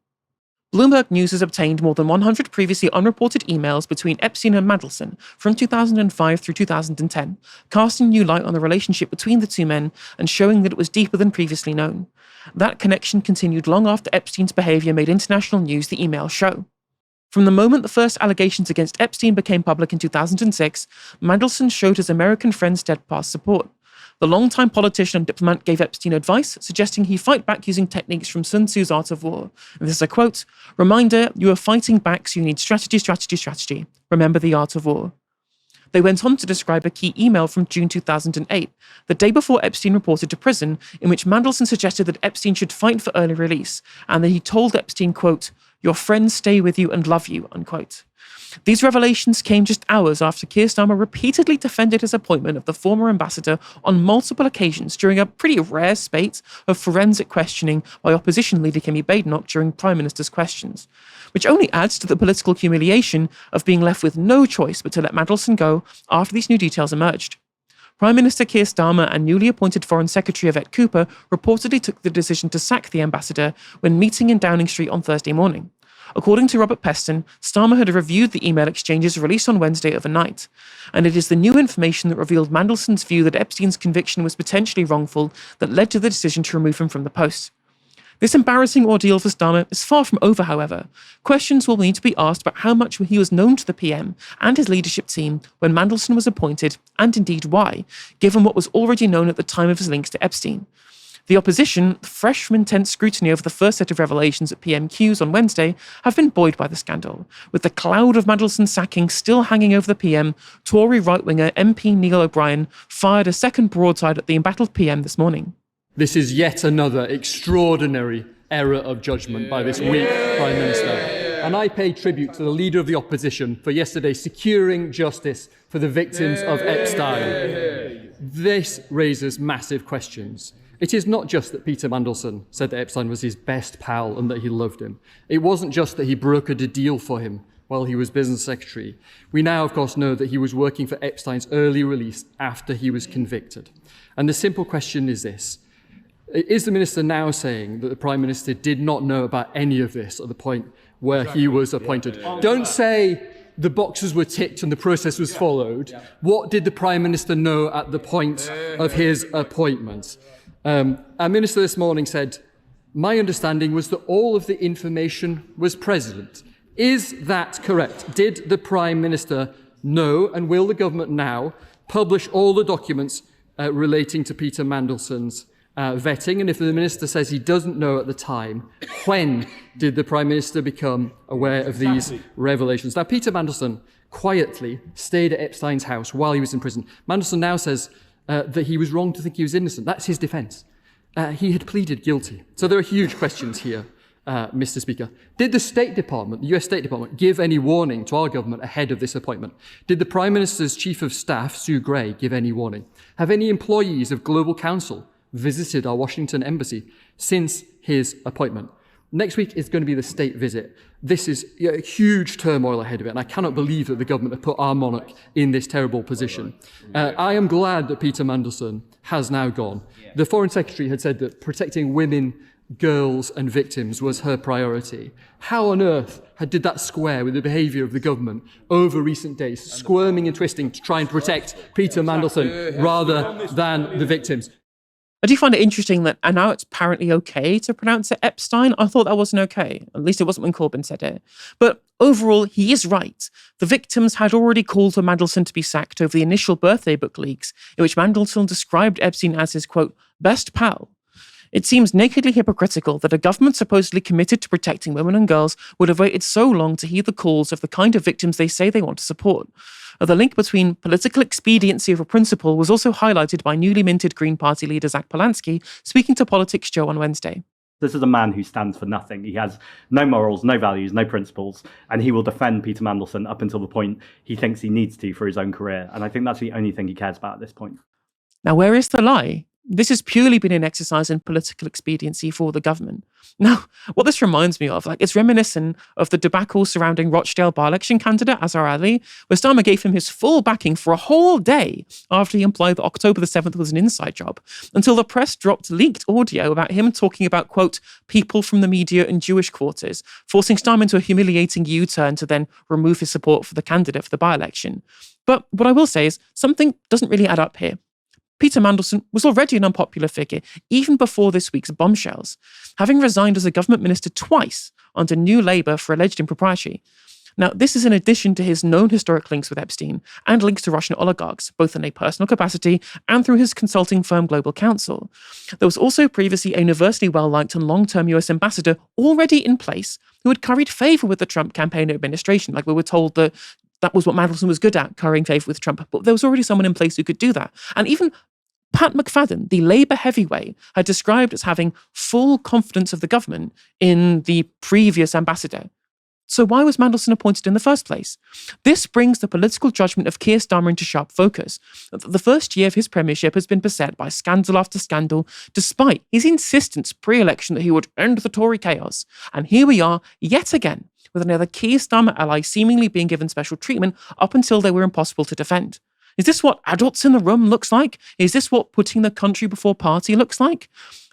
Bloomberg News has obtained more than 100 previously unreported emails between Epstein and Mandelson from 2005 through 2010, casting new light on the relationship between the two men and showing that it was deeper than previously known. That connection continued long after Epstein's behaviour made international news, the emails show. From the moment the first allegations against Epstein became public in 2006, Mandelson showed his American friend steadfast support. The longtime politician and diplomat gave Epstein advice, suggesting he fight back using techniques from Sun Tzu's Art of War. And this is a quote, "Reminder, you are fighting back, so you need strategy, strategy, strategy. Remember the art of war." They went on to describe a key email from June 2008, the day before Epstein reported to prison, in which Mandelson suggested that Epstein should fight for early release, and that he told Epstein, quote, "Your friends stay with you and love you," unquote. These revelations came just hours after Keir Starmer repeatedly defended his appointment of the former ambassador on multiple occasions during a pretty rare spate of forensic questioning by opposition leader Kemi Badenoch during Prime Minister's questions, which only adds to the political humiliation of being left with no choice but to let Mandelson go after these new details emerged. Prime Minister Keir Starmer and newly appointed Foreign Secretary Yvette Cooper reportedly took the decision to sack the ambassador when meeting in Downing Street on Thursday morning. According to Robert Peston, Starmer had reviewed the email exchanges released on Wednesday overnight, and it is the new information that revealed Mandelson's view that Epstein's conviction was potentially wrongful that led to the decision to remove him from the post. This embarrassing ordeal for Starmer is far from over, however. Questions will need to be asked about how much he was known to the PM and his leadership team when Mandelson was appointed, and indeed why, given what was already known at the time of his links to Epstein. The opposition, fresh from intense scrutiny over the first set of revelations at PMQs on Wednesday, have been buoyed by the scandal. With the cloud of Mandelson's sacking still hanging over the PM, Tory right-winger MP Neil O'Brien fired a second broadside at the embattled PM this morning. This is yet another extraordinary error of judgment by this weak Prime Minister. And I pay tribute to the Leader of the Opposition for yesterday securing justice for the victims of Epstein. This raises massive questions. It is not just that Peter Mandelson said that Epstein was his best pal and that he loved him. It wasn't just that he brokered a deal for him while he was business secretary. We now, of course, know that he was working for Epstein's early release after he was convicted. And the simple question is this. Is the Minister now saying that the Prime Minister did not know about any of this at the point where he was appointed? Don't say the boxes were ticked and the process was followed. What did the Prime Minister know at the point of his appointment? Our Minister this morning said, my understanding was that all of the information was present. Is that correct? Did the Prime Minister know, and will the government now publish all the documents relating to Peter Mandelson's vetting? And if the Minister says he doesn't know at the time, when did the Prime Minister become aware of these revelations? Now, Peter Mandelson quietly stayed at Epstein's house while he was in prison. Mandelson now says that he was wrong to think he was innocent. That's his defence. He had pleaded guilty. So there are huge questions here, Mr. Speaker. Did the State Department, the US State Department, give any warning to our government ahead of this appointment? Did the Prime Minister's Chief of Staff, Sue Gray, give any warning? Have any employees of Global Counsel visited our Washington embassy since his appointment? Next week is going to be the state visit. This is a huge turmoil ahead of it, and I cannot believe that the government have put our monarch in this terrible position. I am glad that Peter Mandelson has now gone. The Foreign Secretary had said that protecting women, girls and victims was her priority. How on earth did that square with the behaviour of the government over recent days, squirming and twisting to try and protect Peter Mandelson rather than the victims? I do find it interesting that, and now it's apparently okay to pronounce it Epstein. I thought that wasn't okay. At least it wasn't when Corbyn said it. But overall, he is right. The victims had already called for Mandelson to be sacked over the initial birthday book leaks, in which Mandelson described Epstein as his, quote, best pal. It seems nakedly hypocritical that a government supposedly committed to protecting women and girls would have waited so long to heed the calls of the kind of victims they say they want to support. The link between political expediency of a principle was also highlighted by newly minted Green Party leader Zach Polanski speaking to Politics Joe on Wednesday. This is a man who stands for nothing. He has no morals, no values, no principles, and he will defend Peter Mandelson up until the point he thinks he needs to for his own career. And I think that's the only thing he cares about at this point. Now, where is the lie? This has purely been an exercise in political expediency for the government. Now, what this reminds me of, it's reminiscent of the debacle surrounding Rochdale by-election candidate Azhar Ali, where Starmer gave him his full backing for a whole day after he implied that October the 7th was an inside job, until the press dropped leaked audio about him talking about, quote, people from the media and Jewish quarters, forcing Starmer into a humiliating U-turn to then remove his support for the candidate for the by-election. But what I will say is something doesn't really add up here. Peter Mandelson was already an unpopular figure, even before this week's bombshells, having resigned as a government minister twice under New Labour for alleged impropriety. Now, this is in addition to his known historic links with Epstein and links to Russian oligarchs, both in a personal capacity and through his consulting firm Global Counsel. There was also previously a universally well-liked and long-term US ambassador already in place who had curried favour with the Trump campaign administration. We were told that was what Mandelson was good at, currying favour with Trump. But there was already someone in place who could do that. And even Pat McFadden, the Labour heavyweight, had described as having full confidence of the government in the previous ambassador. So why was Mandelson appointed in the first place? This brings the political judgment of Keir Starmer into sharp focus. The first year of his premiership has been beset by scandal after scandal, despite his insistence pre-election that he would end the Tory chaos. And here we are, yet again, with another Keir Starmer ally seemingly being given special treatment up until they were impossible to defend. Is this what adults in the room looks like? Is this what putting the country before party looks like?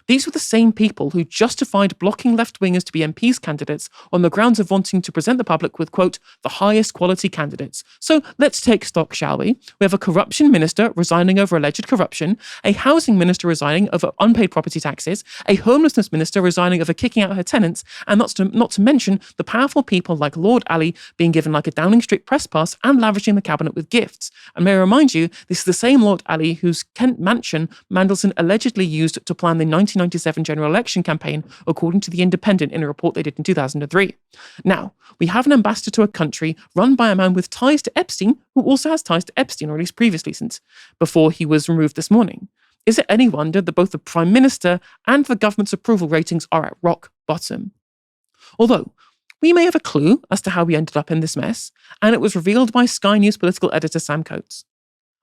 These were the same people who justified blocking left-wingers to be MPs candidates on the grounds of wanting to present the public with, quote, the highest quality candidates. So let's take stock, shall we? We have a corruption minister resigning over alleged corruption, a housing minister resigning over unpaid property taxes, a homelessness minister resigning over kicking out her tenants, and not to mention the powerful people like Lord Ali being given like a Downing Street press pass and lavishing the cabinet with gifts. And may I remind you, this is the same Lord Ali whose Kent mansion Mandelson allegedly used to plan the 1997 general election campaign, according to The Independent in a report they did in 2003. Now, we have an ambassador to a country run by a man with ties to Epstein, who also has ties to Epstein, or at least previously, since before he was removed this morning. Is it any wonder that both the Prime Minister and the government's approval ratings are at rock bottom? Although, we may have a clue as to how we ended up in this mess, and it was revealed by Sky News political editor Sam Coates.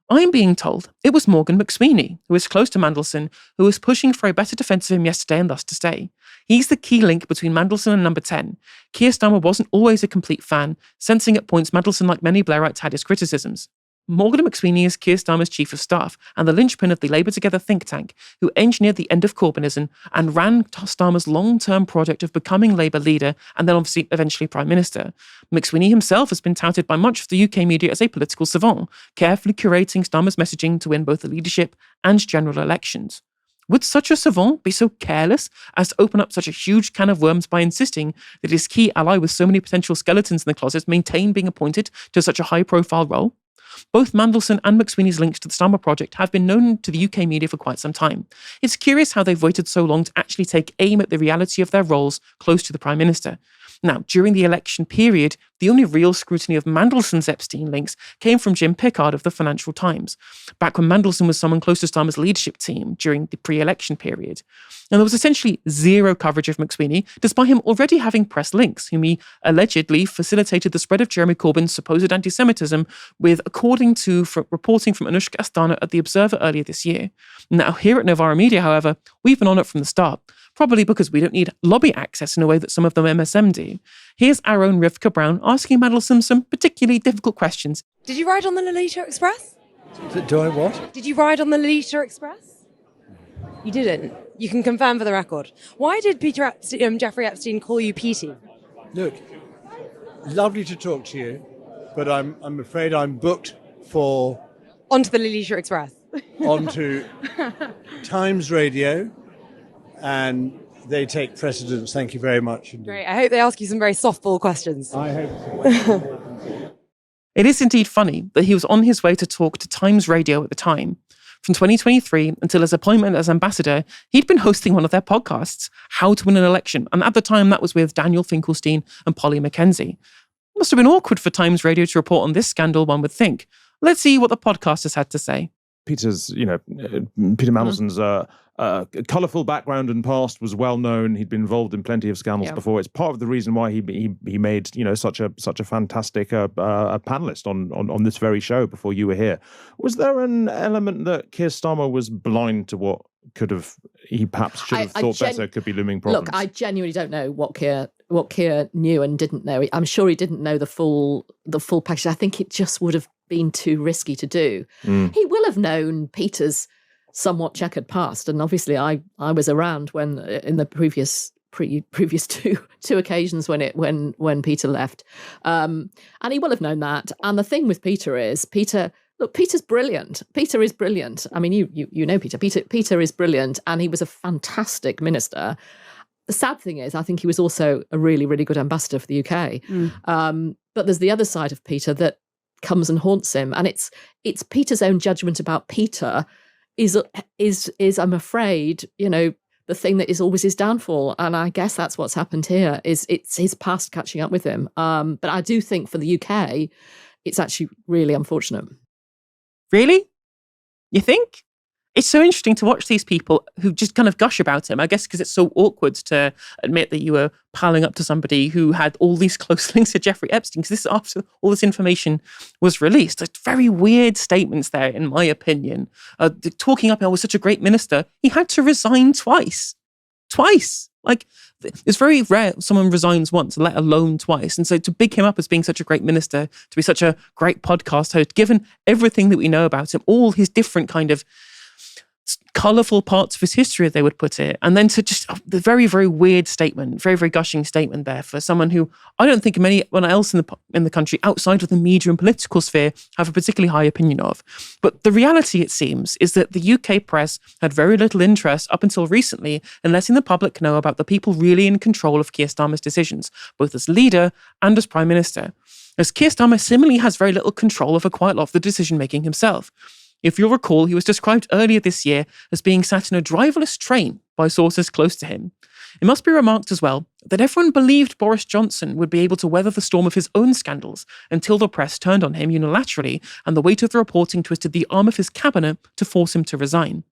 I'm being told it was Morgan McSweeney, who is close to Mandelson, who was pushing for a better defence of him yesterday and thus to stay. He's the key link between Mandelson and number 10. Keir Starmer wasn't always a complete fan, sensing at points Mandelson, like many Blairites, had his criticisms. Morgan McSweeney is Keir Starmer's chief of staff and the linchpin of the Labour Together think tank, who engineered the end of Corbynism and ran Starmer's long-term project of becoming Labour leader and then obviously eventually Prime Minister. McSweeney himself has been touted by much of the UK media as a political savant, carefully curating Starmer's messaging to win both the leadership and general elections. Would such a savant be so careless as to open up such a huge can of worms by insisting that his key ally with so many potential skeletons in the closet maintain being appointed to such a high-profile role? Both Mandelson and McSweeney's links to the Starmer project have been known to the UK media for quite some time. It's curious how they've waited so long to actually take aim at the reality of their roles close to the Prime Minister. Now, during the election period, the only real scrutiny of Mandelson's Epstein links came from Jim Pickard of the Financial Times, back when Mandelson was someone close to Starmer's leadership team during the pre-election period. And there was essentially zero coverage of McSweeney, despite him already having press links, whom he allegedly facilitated the spread of Jeremy Corbyn's supposed anti-Semitism with, according to reporting from Anushka Astana at The Observer earlier this year. Now, here at Novara Media, however, we've been on it from the start, probably because we don't need lobby access in a way that some of them MSM do. Here's our own Rivka Brown asking Mandelson some particularly difficult questions. Did you ride on the Lolita Express? Do I what? Did you ride on the Lolita Express? You didn't. You can confirm for the record. Why did Jeffrey Epstein call you Petey? Look, lovely to talk to you, but I'm afraid I'm booked for... Onto the Lolita Express. Onto Times Radio, and they take precedence. Thank you very much. Great. I hope they ask you some very softball questions. I hope so. It is indeed funny that he was on his way to talk to Times Radio at the time. From 2023 until his appointment as ambassador, he'd been hosting one of their podcasts, How to Win an Election, and at the time that was with Daniel Finkelstein and Polly Mackenzie. It must have been awkward for Times Radio to report on this scandal, one would think. Let's see what the podcasters had to say. Peter Mandelson's colourful background and past was well known. He'd been involved in plenty of scandals before. It's part of the reason why he made such a fantastic panelist on this very show before you were here. Was there an element that Keir Starmer was blind to what he perhaps should have thought better could be looming problems? Look, I genuinely don't know what Keir knew and didn't know. I'm sure he didn't know the full package. I think it just would have been too risky to do. He will have known Peter's somewhat checkered past, and obviously I was around when in the previous two occasions when Peter left, and he will have known that. And the thing with Peter is Peter's brilliant. Peter is brilliant. I mean, you know Peter. Peter is brilliant, and he was a fantastic minister. The sad thing is, I think he was also a really, really good ambassador for the UK. But there's the other side of Peter that comes and haunts him, and it's Peter's own judgment about Peter is I'm afraid, the thing that is always his downfall. And I guess that's what's happened here. It's his past catching up with him. But I do think for the UK, it's actually really unfortunate. Really? You think? It's so interesting to watch these people who just kind of gush about him, I guess because it's so awkward to admit that you were palling up to somebody who had all these close links to Jeffrey Epstein, because this is after all this information was released. It's very weird statements there, in my opinion. Talking up, I was such a great minister. He had to resign twice. Like, it's very rare someone resigns once, let alone twice. And so to big him up as being such a great minister, to be such a great podcast host, given everything that we know about him, all his different kind of colourful parts of his history, as they would put it, and then to just the very, very weird statement, very, very gushing statement there for someone who I don't think anyone else in the country outside of the media and political sphere have a particularly high opinion of. But the reality, it seems, is that the UK press had very little interest up until recently in letting the public know about the people really in control of Keir Starmer's decisions, both as leader and as Prime Minister, as Keir Starmer similarly has very little control over quite a lot of the decision-making himself. If you'll recall, he was described earlier this year as being sat in a driverless train by sources close to him. It must be remarked as well that everyone believed Boris Johnson would be able to weather the storm of his own scandals until the press turned on him unilaterally and the weight of the reporting twisted the arm of his cabinet to force him to resign.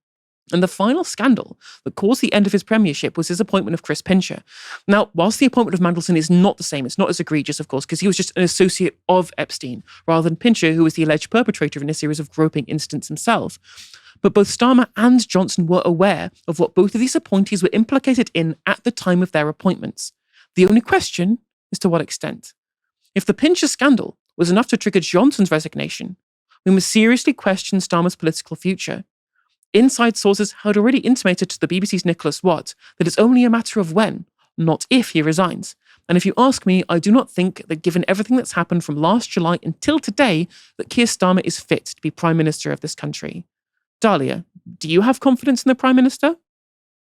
And the final scandal that caused the end of his premiership was his appointment of Chris Pincher. Now, whilst the appointment of Mandelson is not the same, it's not as egregious, of course, because he was just an associate of Epstein, rather than Pincher, who was the alleged perpetrator in a series of groping incidents himself. But both Starmer and Johnson were aware of what both of these appointees were implicated in at the time of their appointments. The only question is to what extent. If the Pincher scandal was enough to trigger Johnson's resignation, we must seriously question Starmer's political future. Inside sources had already intimated to the BBC's Nicholas Watt that it's only a matter of when, not if, he resigns. And if you ask me, I do not think that given everything that's happened from last July until today, that Keir Starmer is fit to be Prime Minister of this country. Dalia, do you have confidence in the Prime Minister?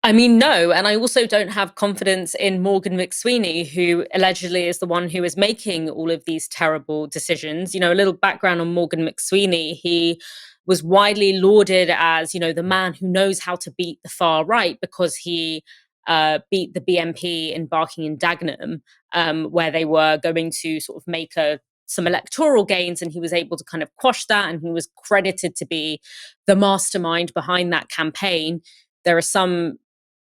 I mean, no. And I also don't have confidence in Morgan McSweeney, who allegedly is the one who is making all of these terrible decisions. A little background on Morgan McSweeney. He was widely lauded as, the man who knows how to beat the far right because he beat the BNP in Barking and Dagenham, where they were going to sort of make some electoral gains, and he was able to kind of quash that, and he was credited to be the mastermind behind that campaign. There are some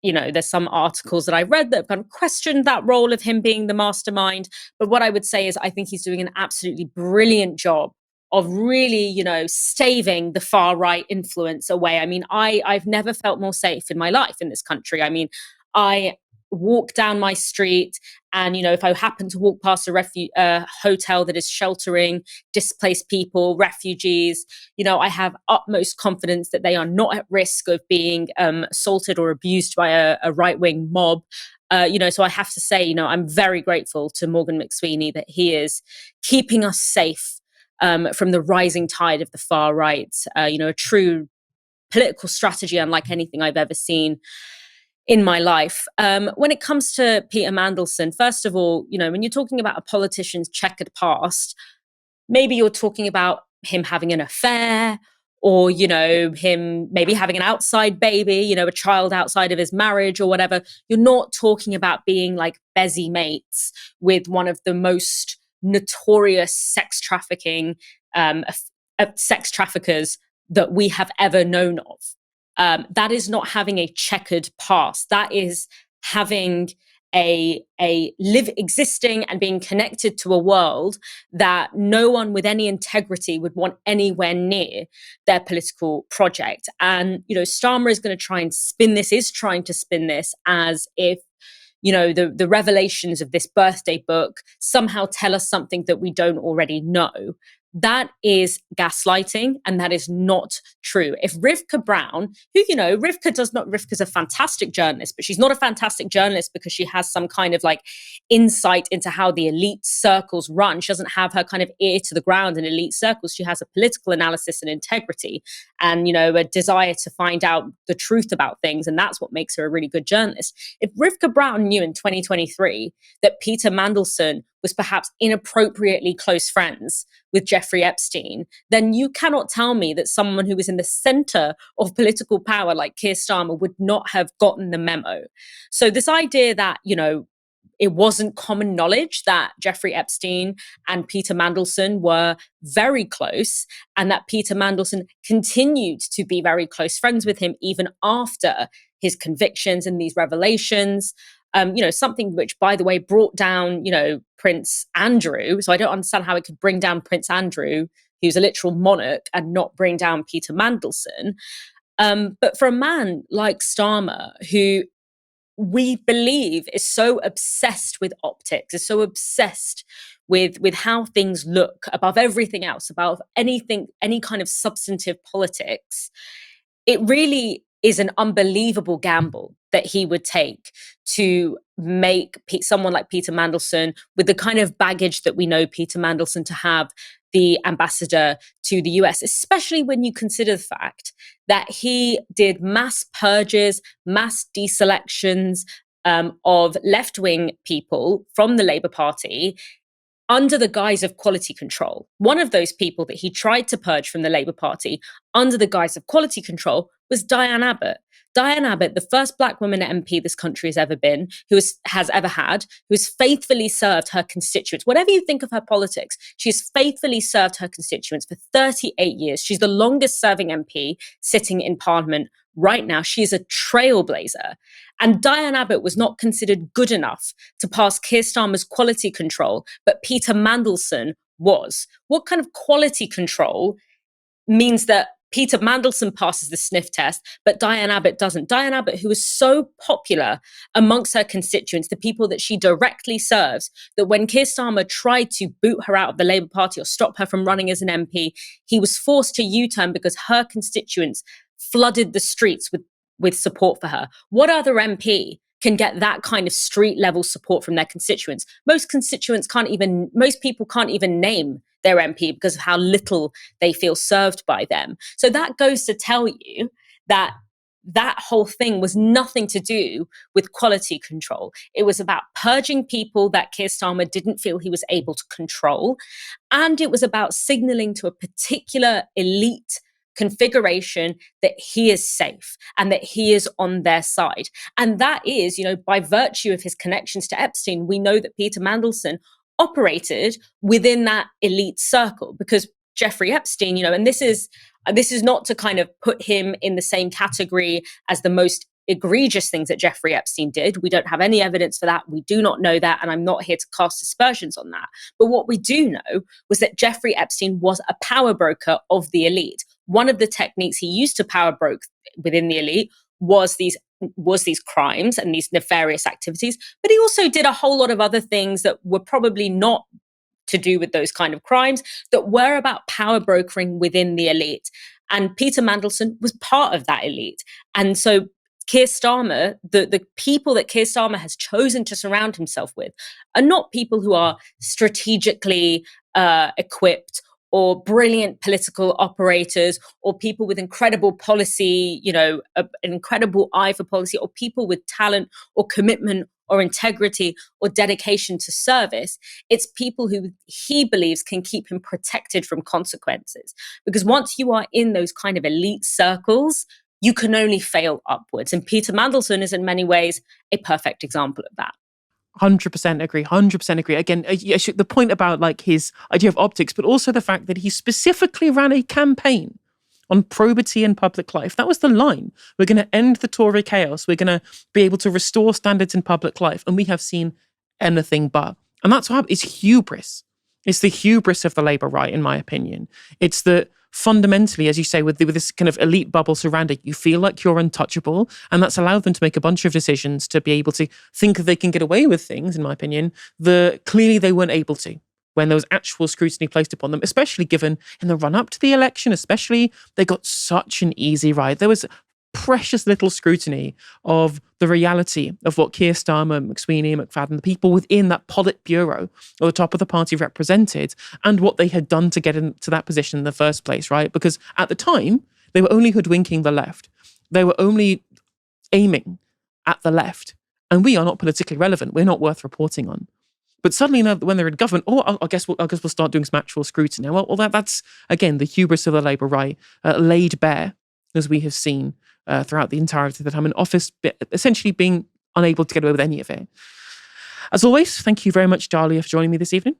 there's some articles that I read that have kind of questioned that role of him being the mastermind. But what I would say is I think he's doing an absolutely brilliant job of really, staving the far right influence away. I mean, I've never felt more safe in my life in this country. I mean, I walk down my street and, if I happen to walk past a hotel that is sheltering displaced people, refugees, I have utmost confidence that they are not at risk of being assaulted or abused by a right-wing mob. So I have to say, I'm very grateful to Morgan McSweeney that he is keeping us safe from the rising tide of the far right, a true political strategy unlike anything I've ever seen in my life. When it comes to Peter Mandelson, first of all, when you're talking about a politician's checkered past, maybe you're talking about him having an affair or, him maybe having an outside baby, a child outside of his marriage or whatever. You're not talking about being like Bezzy mates with one of the most notorious sex traffickers that we have ever known of. That is not having a checkered past. That is having existing and being connected to a world that no one with any integrity would want anywhere near their political project. And, Starmer is going to trying to spin this as if the revelations of this birthday book somehow tell us something that we don't already know. That is gaslighting, and that is not true. If Rivka Brown, who, Rivka's a fantastic journalist, but she's not a fantastic journalist because she has some kind of like insight into how the elite circles run. She doesn't have her kind of ear to the ground in elite circles. She has a political analysis and integrity and, a desire to find out the truth about things. And that's what makes her a really good journalist. If Rivka Brown knew in 2023 that Peter Mandelson was perhaps inappropriately close friends with Jeffrey Epstein, then you cannot tell me that someone who was in the center of political power like Keir Starmer would not have gotten the memo. So this idea that, it wasn't common knowledge that Jeffrey Epstein and Peter Mandelson were very close and that Peter Mandelson continued to be very close friends with him even after his convictions and these revelations. Something which, by the way, brought down, Prince Andrew. So I don't understand how it could bring down Prince Andrew, who's a literal monarch, and not bring down Peter Mandelson. But for a man like Starmer, who we believe is so obsessed with optics, is so obsessed with how things look above everything else, above anything, any kind of substantive politics, it really is an unbelievable gamble that he would take to make someone like Peter Mandelson, with the kind of baggage that we know Peter Mandelson to have, the ambassador to the US, especially when you consider the fact that he did mass purges, mass deselections of left-wing people from the Labour Party under the guise of quality control. One of those people that he tried to purge from the Labour Party under the guise of quality control was Diane Abbott. Diane Abbott, the first black woman MP this country has ever been, has ever had, who has faithfully served her constituents. Whatever you think of her politics, she's faithfully served her constituents for 38 years. She's the longest serving MP sitting in Parliament right now. She's a trailblazer. And Diane Abbott was not considered good enough to pass Keir Starmer's quality control, but Peter Mandelson was. What kind of quality control means that Peter Mandelson passes the sniff test, but Diane Abbott doesn't? Diane Abbott, who is so popular amongst her constituents, the people that she directly serves, that when Keir Starmer tried to boot her out of the Labour Party or stop her from running as an MP, he was forced to U-turn because her constituents flooded the streets with support for her. What other MP can get that kind of street level support from their constituents? Most people can't even name their MP because of how little they feel served by them. So that goes to tell you that that whole thing was nothing to do with quality control. It was about purging people that Keir Starmer didn't feel he was able to control. And it was about signaling to a particular elite configuration that he is safe and that he is on their side. And that is, by virtue of his connections to Epstein, we know that Peter Mandelson operated within that elite circle, because Jeffrey Epstein, and this is not to kind of put him in the same category as the most egregious things that Jeffrey Epstein did. We don't have any evidence for that. We do not know that. And I'm not here to cast aspersions on that. But what we do know was that Jeffrey Epstein was a power broker of the elite. One of the techniques he used to power broke within the elite was these crimes and these nefarious activities. But he also did a whole lot of other things that were probably not to do with those kind of crimes, that were about power brokering within the elite. And Peter Mandelson was part of that elite. And so Keir Starmer, the people that Keir Starmer has chosen to surround himself with, are not people who are strategically equipped or brilliant political operators, or people with incredible policy, an incredible eye for policy, or people with talent or commitment or integrity or dedication to service. It's people who he believes can keep him protected from consequences. Because once you are in those kind of elite circles, you can only fail upwards. And Peter Mandelson is in many ways a perfect example of that. 100% agree. 100% agree. Again, the point about his idea of optics, but also the fact that he specifically ran a campaign on probity in public life. That was the line. We're going to end the Tory chaos. We're going to be able to restore standards in public life. And we have seen anything but. And that's what it's hubris. It's the hubris of the Labour right, in my opinion. It's that fundamentally, as you say, with this kind of elite bubble surrounding, you feel like you're untouchable. And that's allowed them to make a bunch of decisions to be able to think that they can get away with things, in my opinion, that clearly they weren't able to when there was actual scrutiny placed upon them, especially given in the run-up to the election, especially, they got such an easy ride. There was precious little scrutiny of the reality of what Keir Starmer, McSweeney, McFadden, the people within that Politburo or the top of the party represented, and what they had done to get into that position in the first place, right? Because at the time, they were only hoodwinking the left. They were only aiming at the left. And we are not politically relevant. We're not worth reporting on. But suddenly, when they're in government, I guess we'll start doing some actual scrutiny. Well, that's, again, the hubris of the Labour right, laid bare, as we have seen throughout the entirety of the time in office, essentially being unable to get away with any of it. As always, thank you very much, Dalia, for joining me this evening.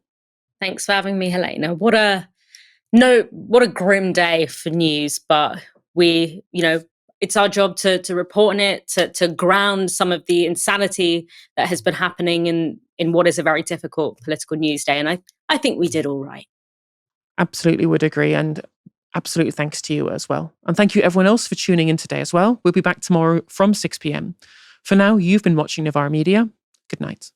Thanks for having me, Helena. What a grim day for news, but it's our job to report on it, to ground some of the insanity that has been happening in what is a very difficult political news day. And I think we did all right. Absolutely would agree. And absolutely thanks to you as well. And thank you everyone else for tuning in today as well. We'll be back tomorrow from 6 p.m. For now, you've been watching Novara Media. Good night.